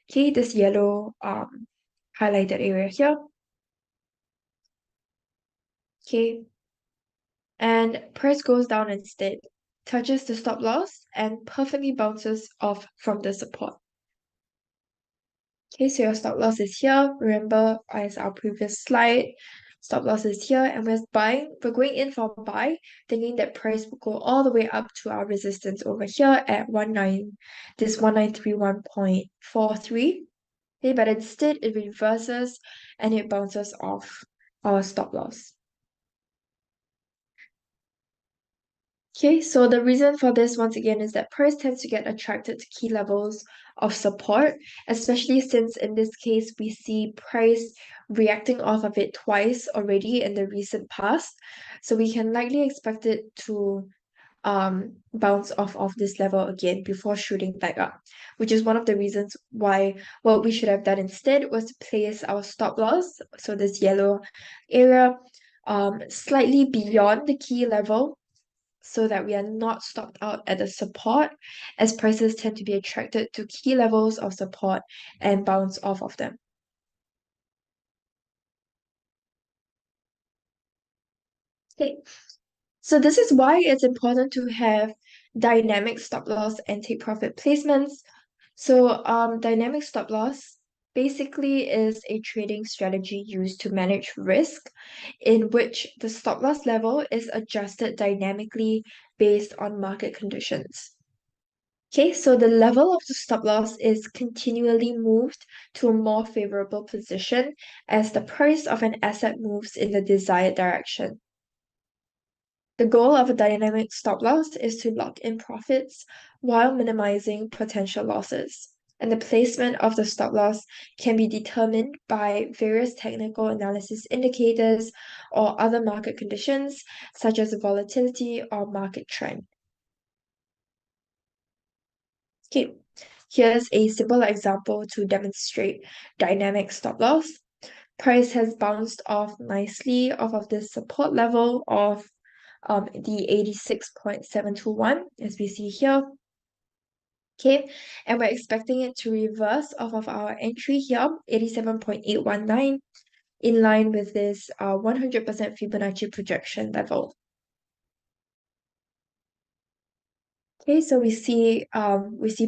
Okay, this yellow highlighted area here. Okay, and price goes down instead, touches the stop loss, and perfectly bounces off from the support. Okay, so your stop loss is here. Remember, as our previous slide, stop loss is here, and we're going in for a buy, thinking that price will go all the way up to our resistance over here at 1931.43. Okay, but instead it reverses and it bounces off our stop loss. Okay, so the reason for this once again is that price tends to get attracted to key levels of support, especially since in this case we see price reacting off of it twice already in the recent past. So we can likely expect it to bounce off of this level again before shooting back up, which is one of the reasons why what we should have done instead was to place our stop loss, so this yellow area, slightly beyond the key level so that we are not stopped out at the support, as prices tend to be attracted to key levels of support and bounce off of them. Okay, so this is why it's important to have dynamic stop loss and take profit placements. So dynamic stop loss basically is a trading strategy used to manage risk, in which the stop loss level is adjusted dynamically based on market conditions. Okay, so the level of the stop loss is continually moved to a more favorable position as the price of an asset moves in the desired direction. The goal of a dynamic stop loss is to lock in profits while minimizing potential losses. And the placement of the stop loss can be determined by various technical analysis indicators or other market conditions, such as volatility or market trend. Okay, here's a simple example to demonstrate dynamic stop loss. Price has bounced off nicely off of this support level of the 86.721, as we see here. Okay, and we're expecting it to reverse off of our entry here, 87.819, in line with this 100% Fibonacci projection level. Okay, so we see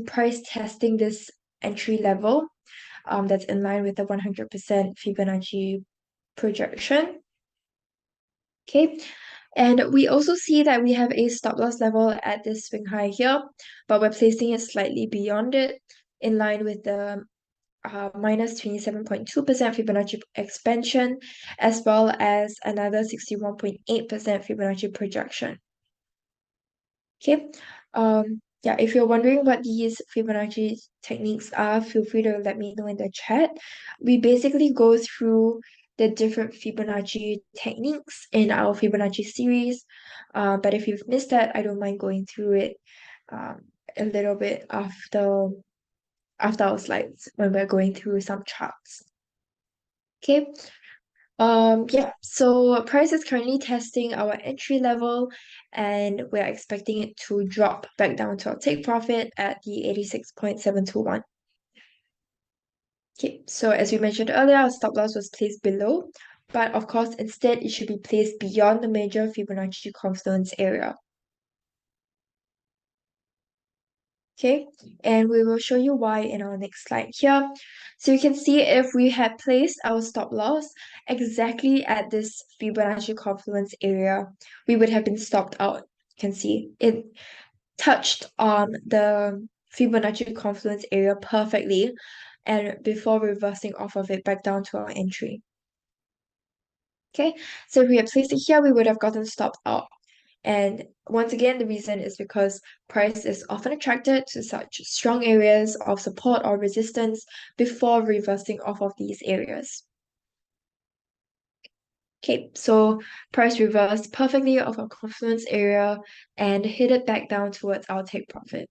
price testing this entry level that's in line with the 100% Fibonacci projection. Okay, and we also see that we have a stop loss level at this swing high here, but we're placing it slightly beyond it in line with the minus 27.2% Fibonacci expansion, as well as another 61.8% Fibonacci projection. Okay. Yeah, if you're wondering what these Fibonacci techniques are, feel free to let me know in the chat. We basically go through the different Fibonacci techniques in our Fibonacci series. But if you've missed that, I don't mind going through it um, a little bit after our slides when we're going through some charts. Okay. Yeah, so price is currently testing our entry level and we're expecting it to drop back down to our take profit at the 86.721. Okay, so as we mentioned earlier, our stop loss was placed below, but of course, instead, it should be placed beyond the major Fibonacci confluence area. Okay, and we will show you why in our next slide here. So you can see if we had placed our stop loss exactly at this Fibonacci confluence area, we would have been stopped out. You can see it touched on the Fibonacci confluence area perfectly and before reversing off of it back down to our entry. Okay, so if we had placed it here, we would have gotten stopped out. And once again, the reason is because price is often attracted to such strong areas of support or resistance before reversing off of these areas. Okay, so price reversed perfectly off our confluence area and hit it back down towards our take profit.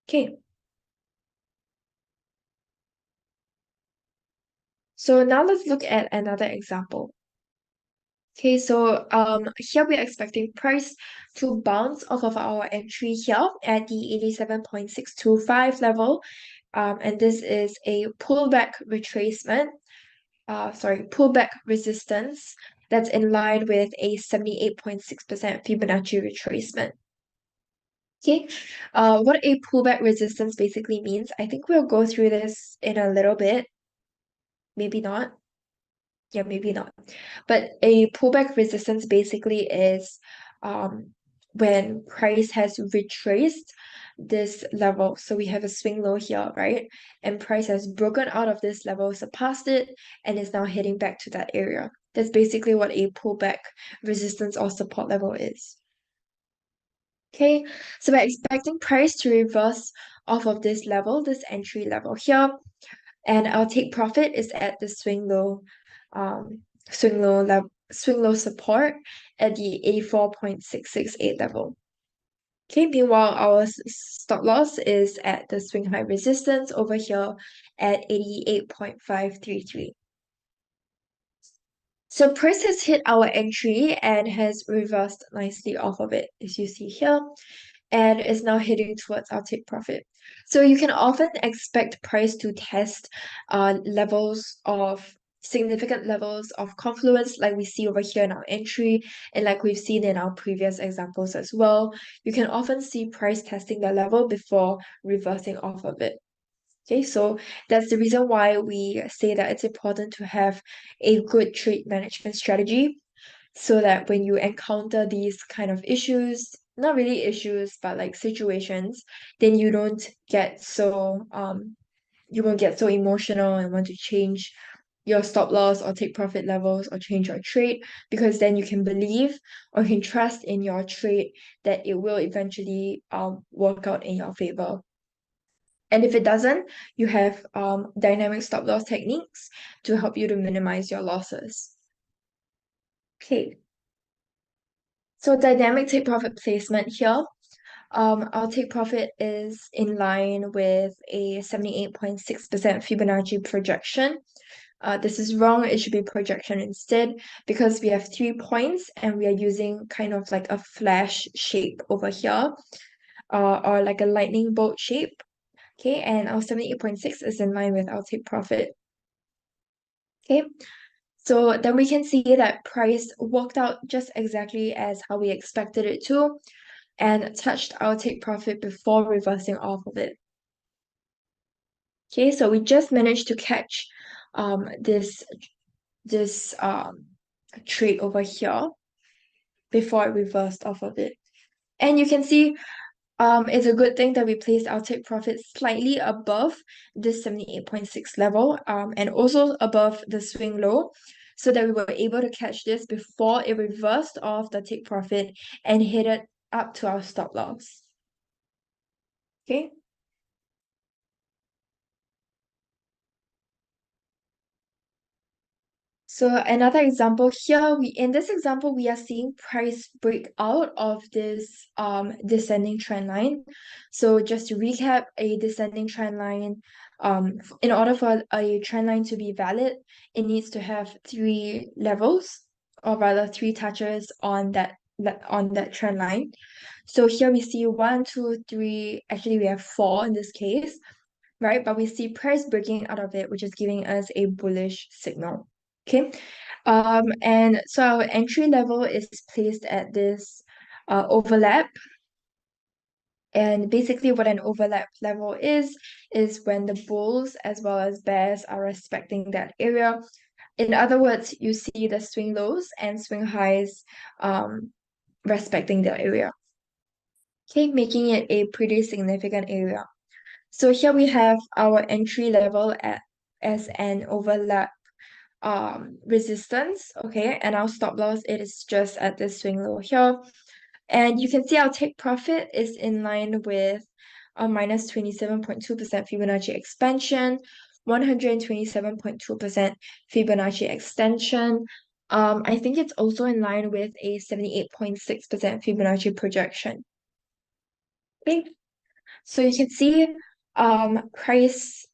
Okay, so now let's look at another example. Okay, so here we're expecting price to bounce off of our entry here at the 87.625 level. And this is a pullback retracement, pullback resistance that's in line with a 78.6% Fibonacci retracement. Okay, what a pullback resistance basically means, I think we'll go through this in a little bit, maybe not. Yeah, maybe not. But a pullback resistance basically is when price has retraced this level. So we have a swing low here, right? And price has broken out of this level, surpassed it, and is now heading back to that area. That's basically what a pullback resistance or support level is. Okay, so we're expecting price to reverse off of this level, this entry level here, and our take profit is at the um, swing low support at the 84.668 level. Okay, meanwhile, our stop loss is at the swing high resistance over here at 88.533. So price has hit our entry and has reversed nicely off of it, as you see here, and is now heading towards our take profit. So you can often expect price to test significant levels of confluence like we see over here in our entry and like we've seen in our previous examples as well. You can often see price testing the level before reversing off of it. Okay, so that's the reason why we say that it's important to have a good trade management strategy so that when you encounter these kind of issues, not really issues, but like situations, then you won't get so emotional and want to change your stop loss or take profit levels or change your trade because then you can believe or you can trust in your trade that it will eventually work out in your favor. And if it doesn't, you have dynamic stop loss techniques to help you to minimize your losses. Okay, so dynamic take profit placement here. Our take profit is in line with a 78.6% Fibonacci projection. This is wrong. It should be projection instead because we have 3 points and we are using kind of like a flash shape over here, or like a lightning bolt shape. Okay, and our 78.6 is in line with our take profit. Okay, so then we can see that price worked out just exactly as how we expected it to and touched our take profit before reversing off of it. Okay, so we just managed to catch this trade over here before it reversed off of it. And you can see it's a good thing that we placed our take profit slightly above this 78.6 level and also above the swing low so that we were able to catch this before it reversed off the take profit and headed up to our stop loss. Okay. So another example here, in this example, we are seeing price break out of this descending trend line. So just to recap, a descending trend line, in order for a trend line to be valid, it needs to have three levels, or rather three touches on that trend line. So here we see one, two, three, actually we have four in this case, right? But we see price breaking out of it, which is giving us a bullish signal. Okay. And so our entry level is placed at this overlap. And basically what an overlap level is when the bulls as well as bears are respecting that area. In other words, you see the swing lows and swing highs respecting that area. Okay, making it a pretty significant area. So here we have our entry level as an overlap resistance, okay, and our stop loss, it is just at this swing low here. And you can see our take profit is in line with a minus 27.2% Fibonacci expansion, 127.2% Fibonacci extension. I think it's also in line with a 78.6% Fibonacci projection. Okay, so you can see price,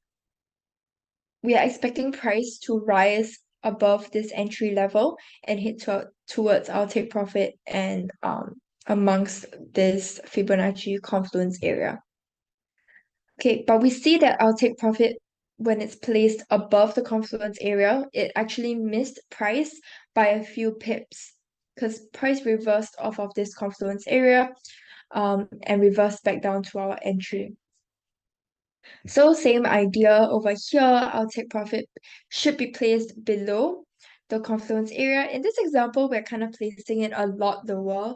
we are expecting price to rise above this entry level and hit towards our take profit and amongst this Fibonacci confluence area. Okay, but we see that our take profit, when it's placed above the confluence area, it actually missed price by a few pips because price reversed off of this confluence area and reversed back down to our entry. So same idea over here, our take profit should be placed below the confluence area. In this example, we're kind of placing it a lot lower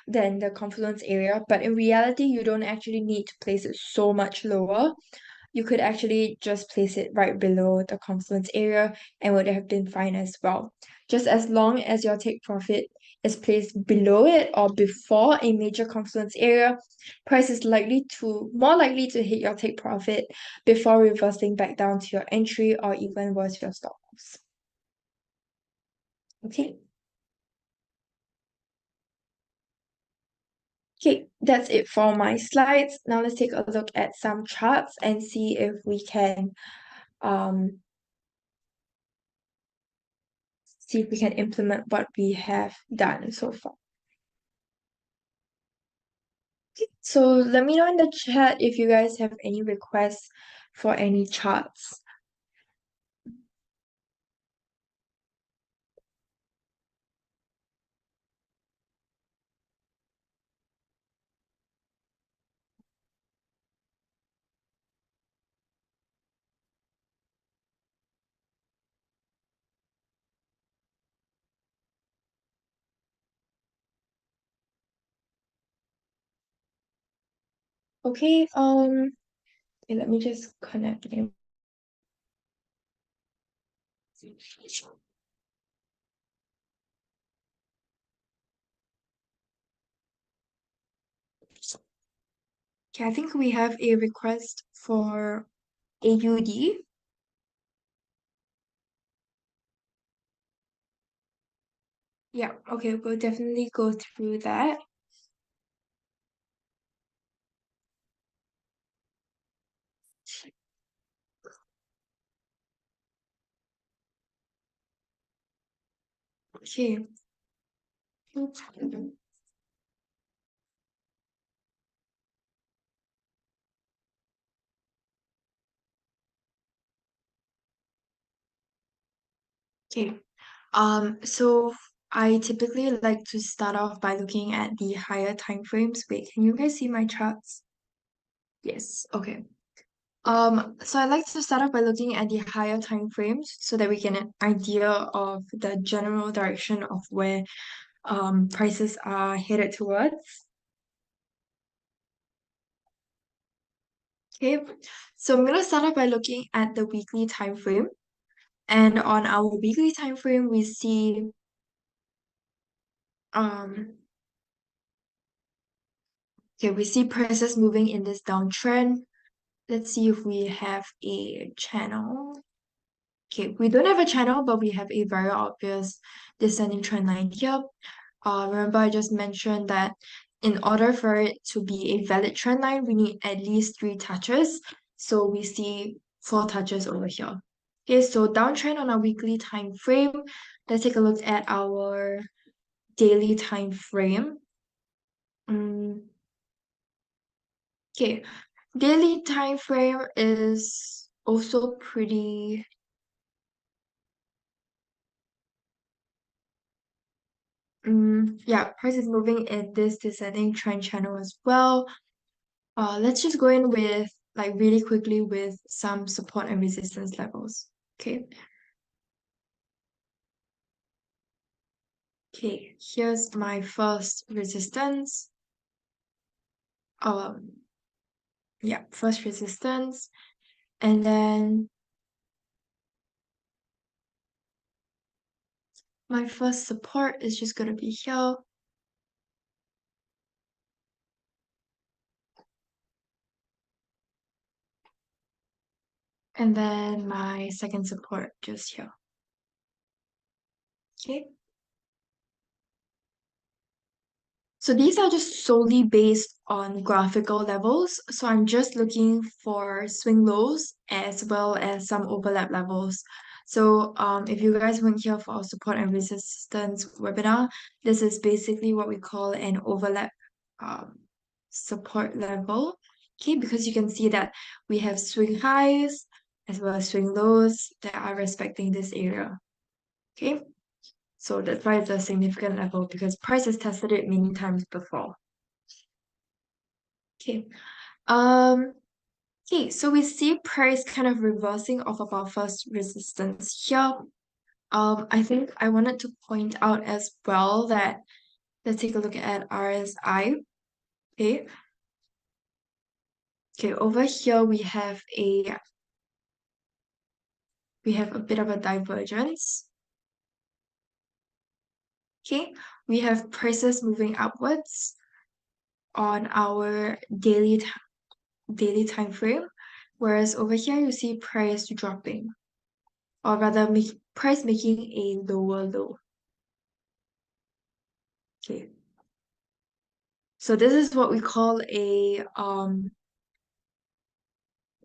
than the confluence area, but in reality, you don't actually need to place it so much lower. You could actually just place it right below the confluence area and would have been fine as well. Just as long as your take profit is placed below it or before a major confluence area, price is more likely to hit your take profit before reversing back down to your entry or even worse, your stop loss. Okay. Okay, that's it for my slides. Now let's take a look at some charts and see if we can implement what we have done so far. Okay, so let me know in the chat if you guys have any requests for any charts. Okay, okay, let me just connect them. Okay, I think we have a request for AUD. Yeah, okay, we'll definitely go through that. Okay. Okay. So I typically like to start off by looking at the higher time frames. Wait, can you guys see my charts? Yes, okay. So I like to start off by looking at the higher time frames so that we get an idea of the general direction of where prices are headed towards. Okay, so I'm gonna start off by looking at the weekly time frame. And on our weekly time frame, we see um we see prices moving in this downtrend. Let's see if we have a channel. Okay, we don't have a channel, but we have a very obvious descending trend line here. Remember I just mentioned that in order for it to be a valid trend line, we need at least 3 touches. So we see 4 touches over here. Okay, so downtrend on our weekly time frame. Let's take a look at our daily time frame. Okay, daily time frame is also pretty yeah, price is moving in this descending trend channel as well. Let's just go in with like really quickly with some support and resistance levels. Okay. Okay, here's my first resistance. Um, yeah, first resistance. And then my first support is just gonna be here. And then my second support just here. Okay. So these are just solely based on graphical levels. So I'm just looking for swing lows as well as some overlap levels. So if you guys weren't here for our support and resistance webinar, this is basically what we call an overlap um, support level. Okay, because you can see that we have swing highs as well as swing lows that are respecting this area. Okay. So that's why it's a significant level because price has tested it many times before. Okay. Um, okay, so we see price kind of reversing off of our first resistance here. I think I wanted to point out as well that let's take a look at RSI. Okay. Okay, over here we have a bit of a divergence. Okay, we have prices moving upwards on our daily time frame, whereas over here you see price dropping, or rather price making a lower low. Okay. So this is what we call a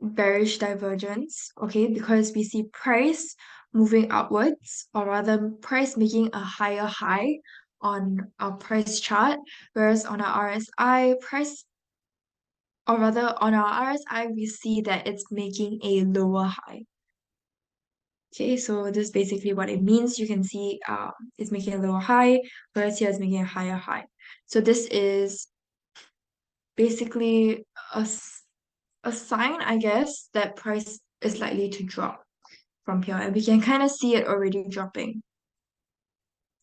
bearish divergence, okay, because we see price moving upwards, or rather price making a higher high on our price chart, whereas on our RSI price, or rather on our RSI, we see that it's making a lower high. Okay, so this is basically what it means. You can see it's making a lower high, whereas here it's making a higher high. So this is basically a sign, I guess, that price is likely to drop from here. And we can kind of see it already dropping.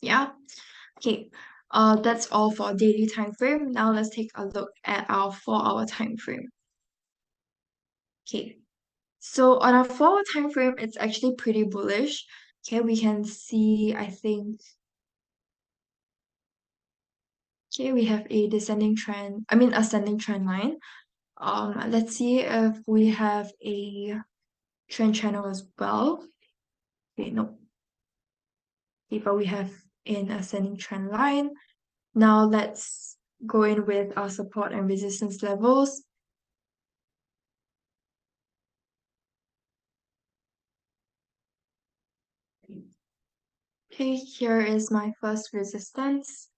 Yeah. Okay. That's all for daily time frame. Now let's take a look at our 4-hour time frame. Okay. So on our 4-hour time frame, it's actually pretty bullish. Okay, we can see, I think, okay, we have a ascending trend line. Let's see if we have a trend channel as well. Okay, no. Okay, but we have an ascending trend line. Now let's go in with our support and resistance levels. Okay, here is my first resistance.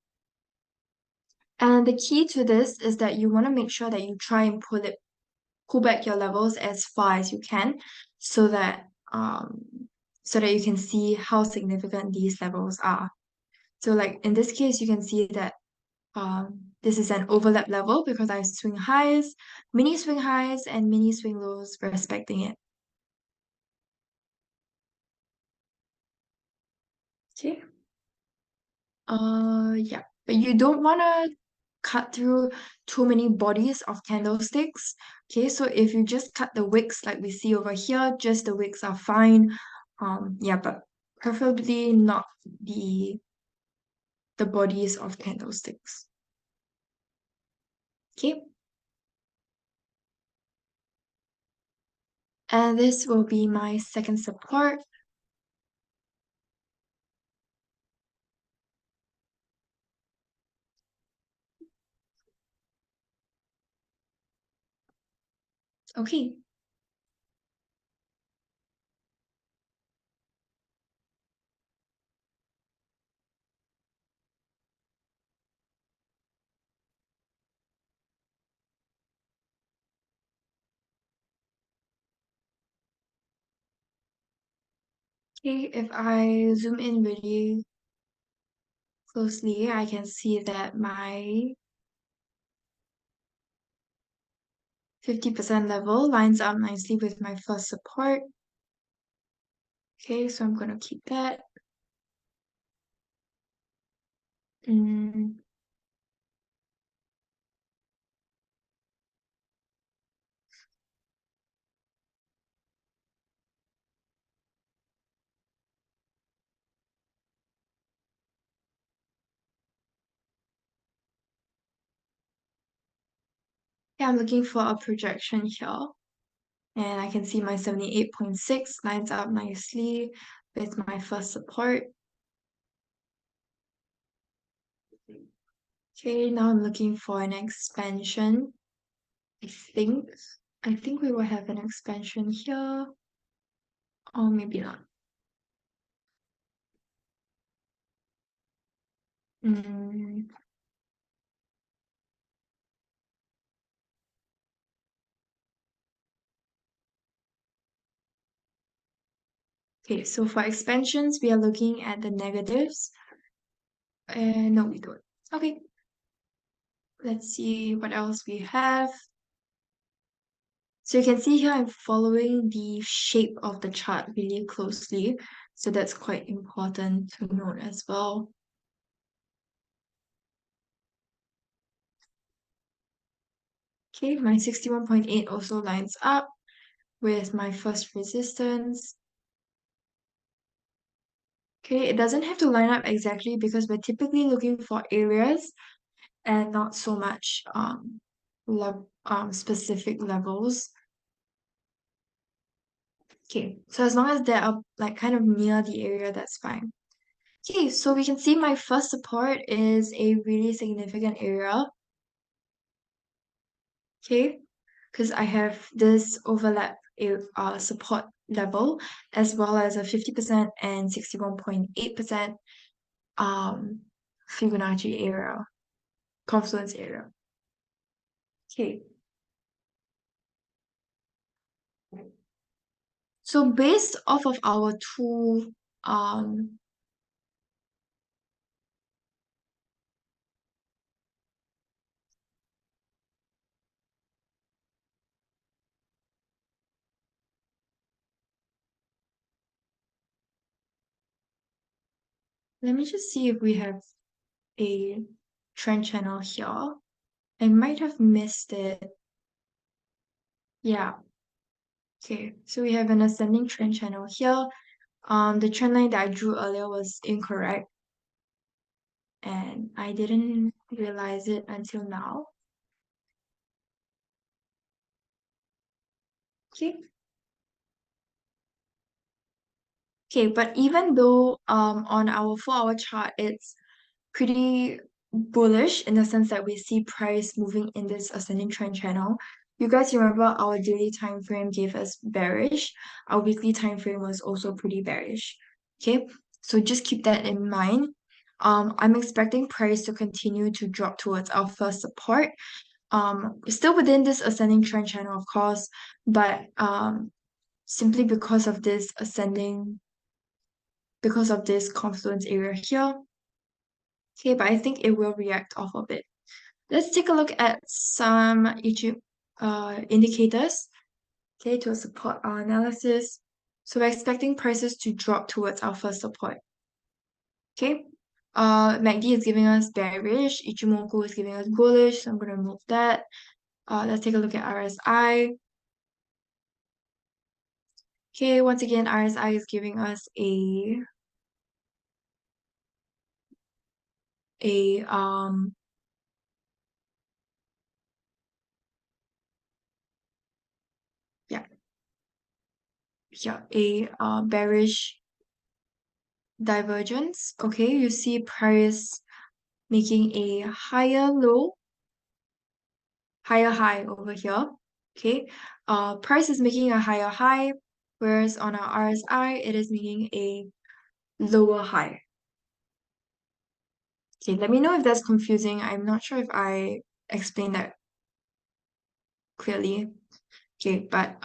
And the key to this is that you want to make sure that you try and pull back your levels as far as you can so that you can see how significant these levels are. So like in this case, you can see that this is an overlap level because I have mini swing highs, and mini swing lows respecting it. Okay. Yeah, but you don't want to cut through too many bodies of candlesticks. Okay, so if you just cut the wicks like we see over here, just the wicks are fine. Yeah, but preferably not the bodies of candlesticks. Okay. And this will be my second support. Okay. Okay, if I zoom in really closely, I can see that my 50% level lines up nicely with my first support. Okay, so I'm gonna keep that. Mm, yeah, I'm looking for a projection here. And I can see my 78.6 lines up nicely with my first support. Okay, now I'm looking for an expansion. I think I think we will have an expansion here, or maybe not. Mm, okay, so for expansions, we are looking at the negatives. And no, we don't. Okay, let's see what else we have. So you can see here I'm following the shape of the chart really closely. So that's quite important to note as well. Okay, my 61.8 also lines up with my first resistance. Okay, it doesn't have to line up exactly because we're typically looking for areas and not so much specific levels. Okay, so as long as they are like kind of near the area, that's fine. Okay, so we can see my first support is a really significant area. Okay, because I have this overlap support level as well as a 50% and 61.8% um Fibonacci area, confluence area. Okay, so based off of our two let me just see if we have a trend channel here. I might have missed it. Yeah. Okay, so we have an ascending trend channel here. The trend line that I drew earlier was incorrect, and I didn't realize it until now. Okay. Okay, but even though on our 4-hour chart it's pretty bullish in the sense that we see price moving in this ascending trend channel. You guys remember our daily time frame gave us bearish. Our weekly time frame was also pretty bearish. Okay, so just keep that in mind. I'm expecting price to continue to drop towards our first support. Still within this ascending trend channel, of course, but simply because of this confluence area here. Okay, but I think it will react off of it. Let's take a look at some indicators, okay, to support our analysis. So we're expecting prices to drop towards our first support. Okay. MACD is giving us bearish, Ichimoku is giving us bullish, so I'm gonna remove that. Let's take a look at RSI. Okay, once again, RSI is giving us a yeah, a bearish divergence. Okay, you see price making a higher low, higher high over here. Okay, price is making a higher high, whereas on our RSI, it is making a lower high. Okay, let me know if that's confusing. I'm not sure if I explained that clearly. Okay, but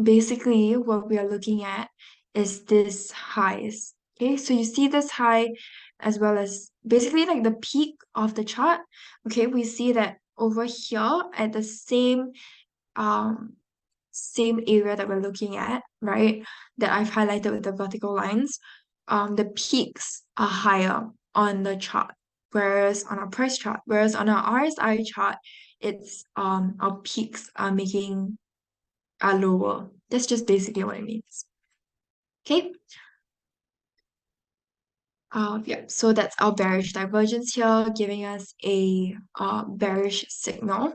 basically what we are looking at is this highs. Okay, so you see this high as well as basically like the peak of the chart. Okay, we see that over here at the um same area that we're looking at, right? That I've highlighted with the vertical lines. The peaks are higher on the chart, whereas on our price chart, whereas on our RSI chart, it's our peaks are lower. That's just basically what it means. Okay. Yeah, so that's our bearish divergence here, giving us a bearish signal.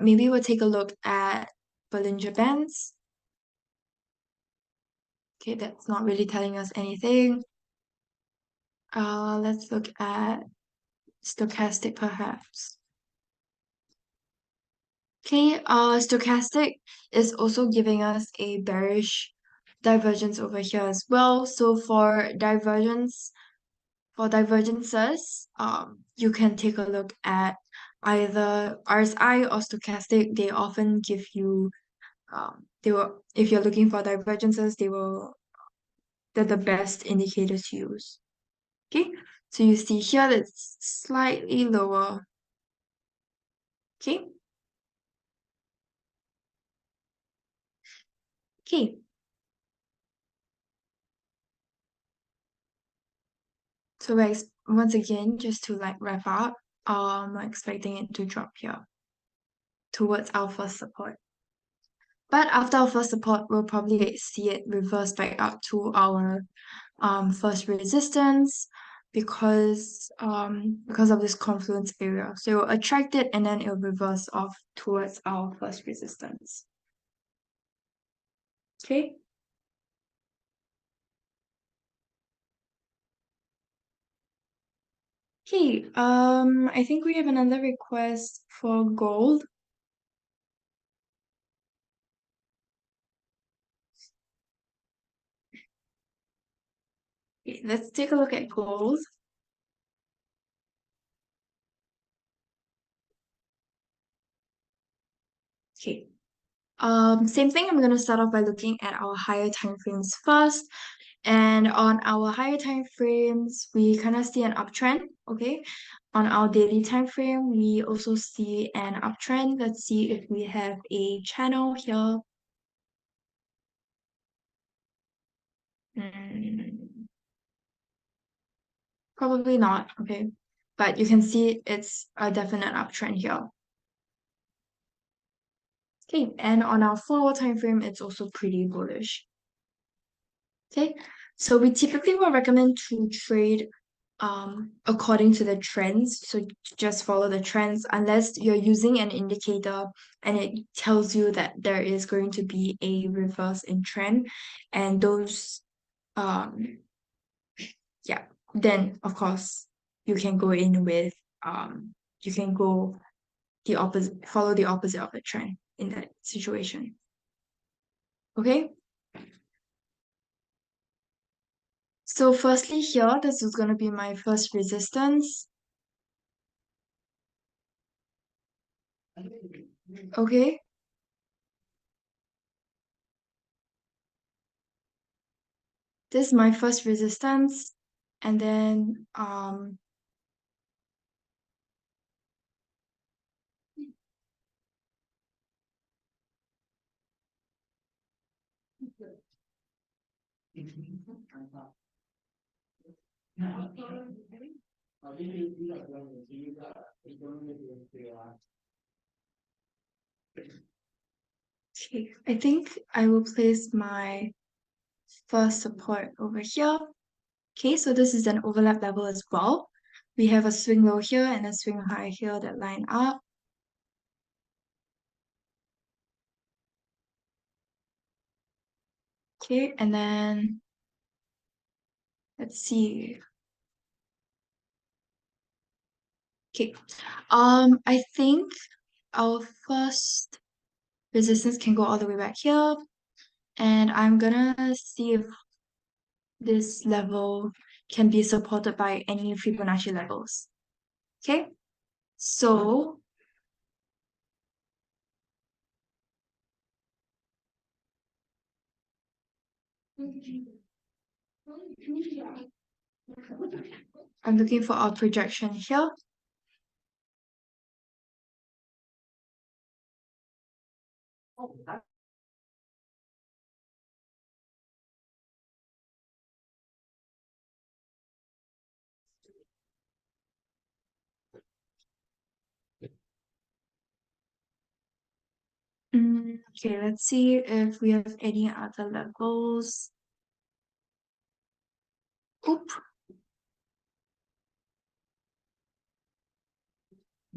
Maybe we'll take a look at Bollinger Bands. Okay, that's not really telling us anything. Let's look at stochastic perhaps. Okay, stochastic is also giving us a bearish divergence over here as well. So for divergences, you can take a look at either RSI or stochastic. They often give you, if you're looking for divergences, they're the best indicator to use. Okay, so you see here that's slightly lower. Okay, okay. So once again, just to like wrap up, I'm expecting it to drop here towards our first support. But after our first support, we'll probably see it reverse back up to our first resistance because of this confluence area. So it'll attract it and then it'll reverse off towards our first resistance. Okay. Okay, I think we have another request for gold. Okay, let's take a look at gold. Okay. Same thing, I'm gonna start off by looking at our higher time frames first. And on our higher time frames, we kind of see an uptrend, okay? On our daily time frame, we also see an uptrend. Let's see if we have a channel here. Mm, probably not, okay? But you can see it's a definite uptrend here. Okay, and on our 4 hour time frame, it's also pretty bullish. Okay, so we typically will recommend to trade according to the trends. So just follow the trends unless you're using an indicator and it tells you that there is going to be a reverse in trend, and those yeah, then of course you can go in with you can go the opposite, follow the opposite of the trend in that situation. Okay. So firstly here, this is going to be my first resistance. Okay. This is my first resistance. And then Okay, I think I will place my first support over here. Okay, so this is an overlap level as well. We have a swing low here and a swing high here that line up. Okay, and then let's see. Okay, I think our first resistance can go all the way back here, and I'm gonna see if this level can be supported by any Fibonacci levels. Okay, so I'm looking for our projection here. Okay, let's see if we have any other levels. Oop.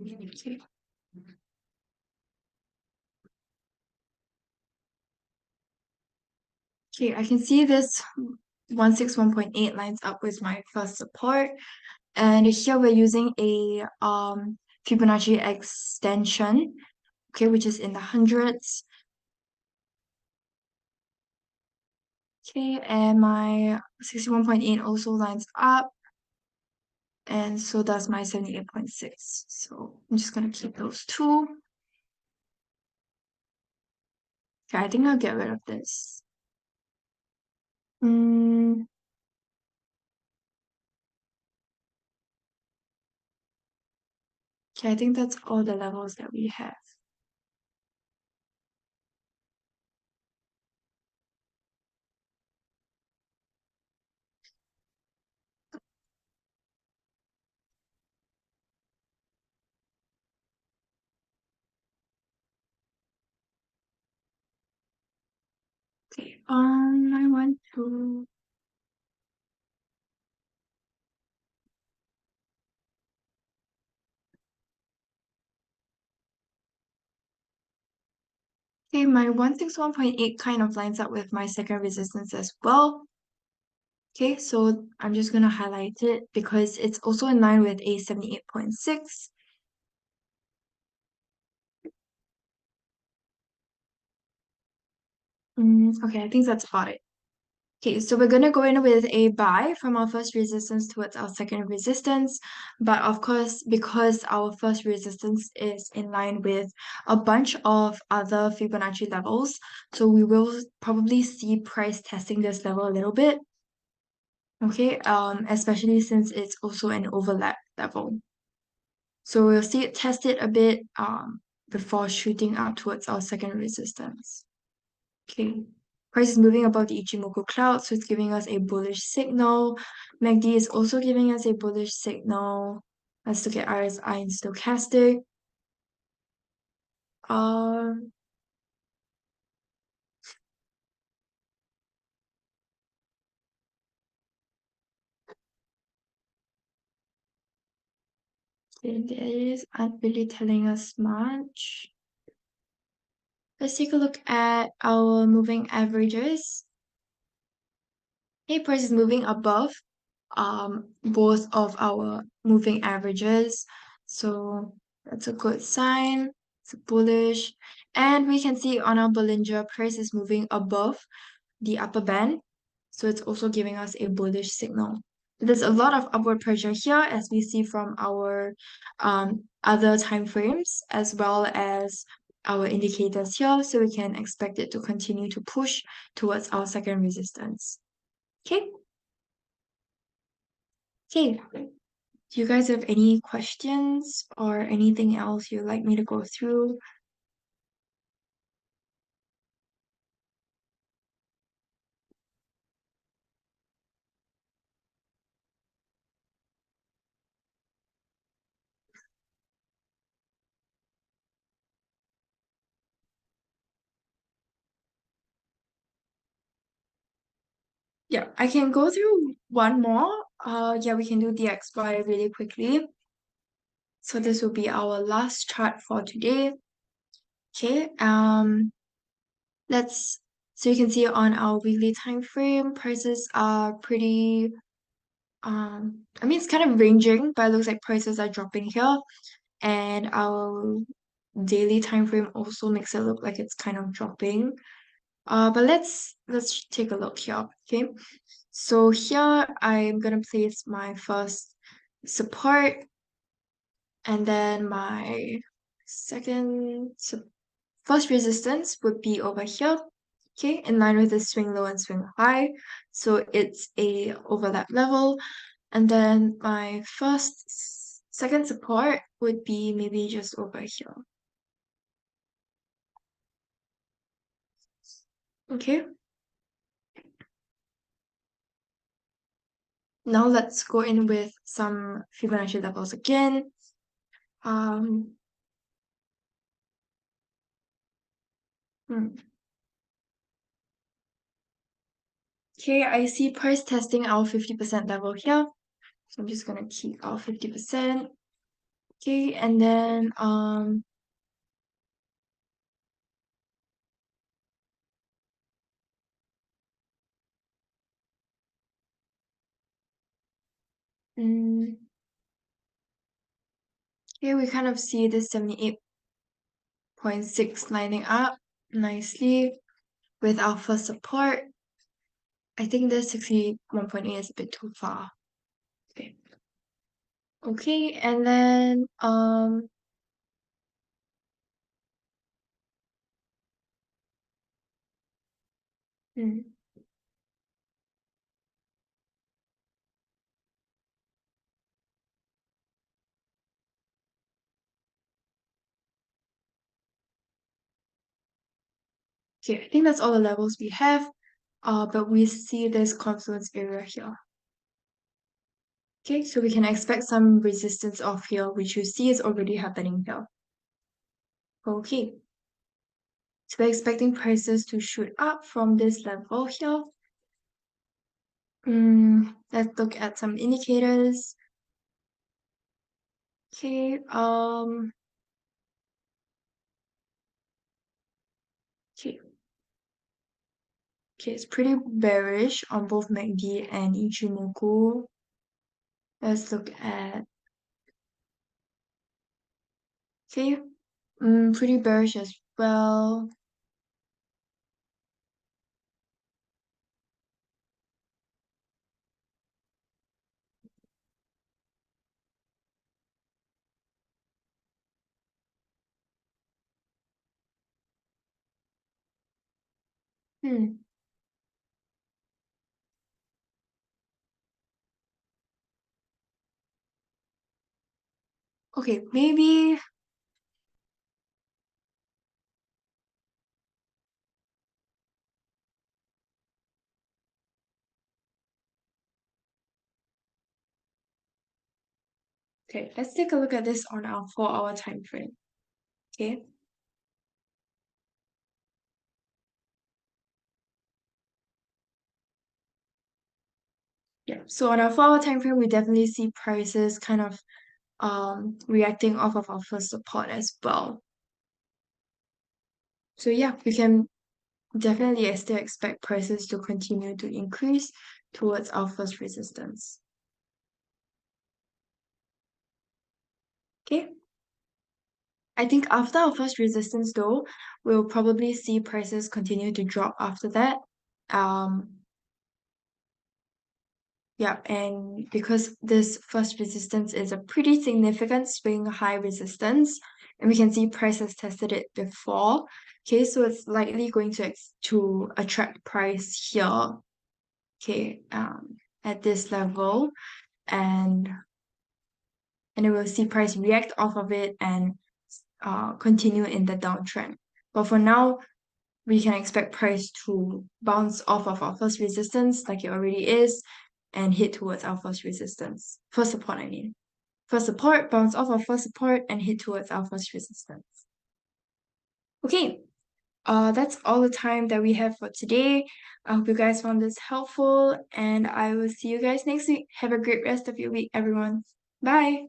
Okay. Okay, I can see this 161.8 lines up with my first support. And here we're using a Fibonacci extension, okay, which is in the hundreds. Okay, and my 61.8 also lines up, and so does my 78.6. So I'm just gonna keep those two. Okay, I think I'll get rid of this. Mm, okay, I think that's all the levels that we have. Okay, I want to. Okay, my 161.8 kind of lines up with my second resistance as well. Okay, so I'm just gonna highlight it because it's also in line with a 78.6. Okay, I think that's about it. Okay, so we're gonna go in with a buy from our first resistance towards our second resistance. But of course, because our first resistance is in line with a bunch of other Fibonacci levels, so we will probably see price testing this level a little bit. Okay, especially since it's also an overlap level. So we'll see it test it a bit before shooting up towards our second resistance. Okay. Price is moving above the Ichimoku cloud, so it's giving us a bullish signal. MACD is also giving us a bullish signal. Let's look at RSI and stochastic. Um, these aren't really telling us much. Let's take a look at our moving averages. Okay, price is moving above both of our moving averages. So that's a good sign. It's bullish. And we can see on our Bollinger, price is moving above the upper band. So it's also giving us a bullish signal. There's a lot of upward pressure here as we see from our other time frames as well as our indicators here. So we can expect it to continue to push towards our second resistance. Okay. Okay. Do you guys have any questions or anything else you'd like me to go through? Yeah, I can go through one more. Yeah, we can do DXY really quickly. So this will be our last chart for today. Okay, let's so you can see on our weekly time frame, prices are pretty I mean it's kind of ranging, but it looks like prices are dropping here. And our daily time frame also makes it look like it's kind of dropping. But let's take a look here. Okay. So here I'm gonna place my first support and then my second first resistance would be over here. Okay, in line with the swing low and swing high. So it's a overlap level. And then my second support would be maybe just over here. Okay. Now let's go in with some Fibonacci levels again. Um, hmm. Okay, I see price testing our 50% level here. So I'm just gonna keep our 50%. Okay, and then mm, here we kind of see this 78.6 lining up nicely with our first support. I think this 61.8 is a bit too far. Okay. Okay, and then hmm, okay, I think that's all the levels we have. But we see this confluence area here. Okay, so we can expect some resistance off here, which you see is already happening here. Okay, so we're expecting prices to shoot up from this level here. Let's look at some indicators. Okay, okay, okay, it's pretty bearish on both MACD and Ichimoku. Let's look at, okay, pretty bearish as well. Hmm. Okay, maybe, okay, let's take a look at this on our 4-hour time frame. Okay, yeah, so on our 4-hour time frame, we definitely see prices kind of reacting off of our first support as well. So yeah, we can definitely still expect prices to continue to increase towards our first resistance. Okay. I think after our first resistance though, we'll probably see prices continue to drop after that. Um, yeah, and because this first resistance is a pretty significant swing high resistance, and we can see prices tested it before. Okay, so it's likely going to attract price here. Okay, at this level, and and then we'll see price react off of it and continue in the downtrend. But for now, we can expect price to bounce off of our first resistance like it already is and hit towards our first resistance. First support, I mean. First support, bounce off our first support and hit towards our first resistance. Okay, That's all the time that we have for today. I hope you guys found this helpful, and I will see you guys next week. Have a great rest of your week, everyone. Bye.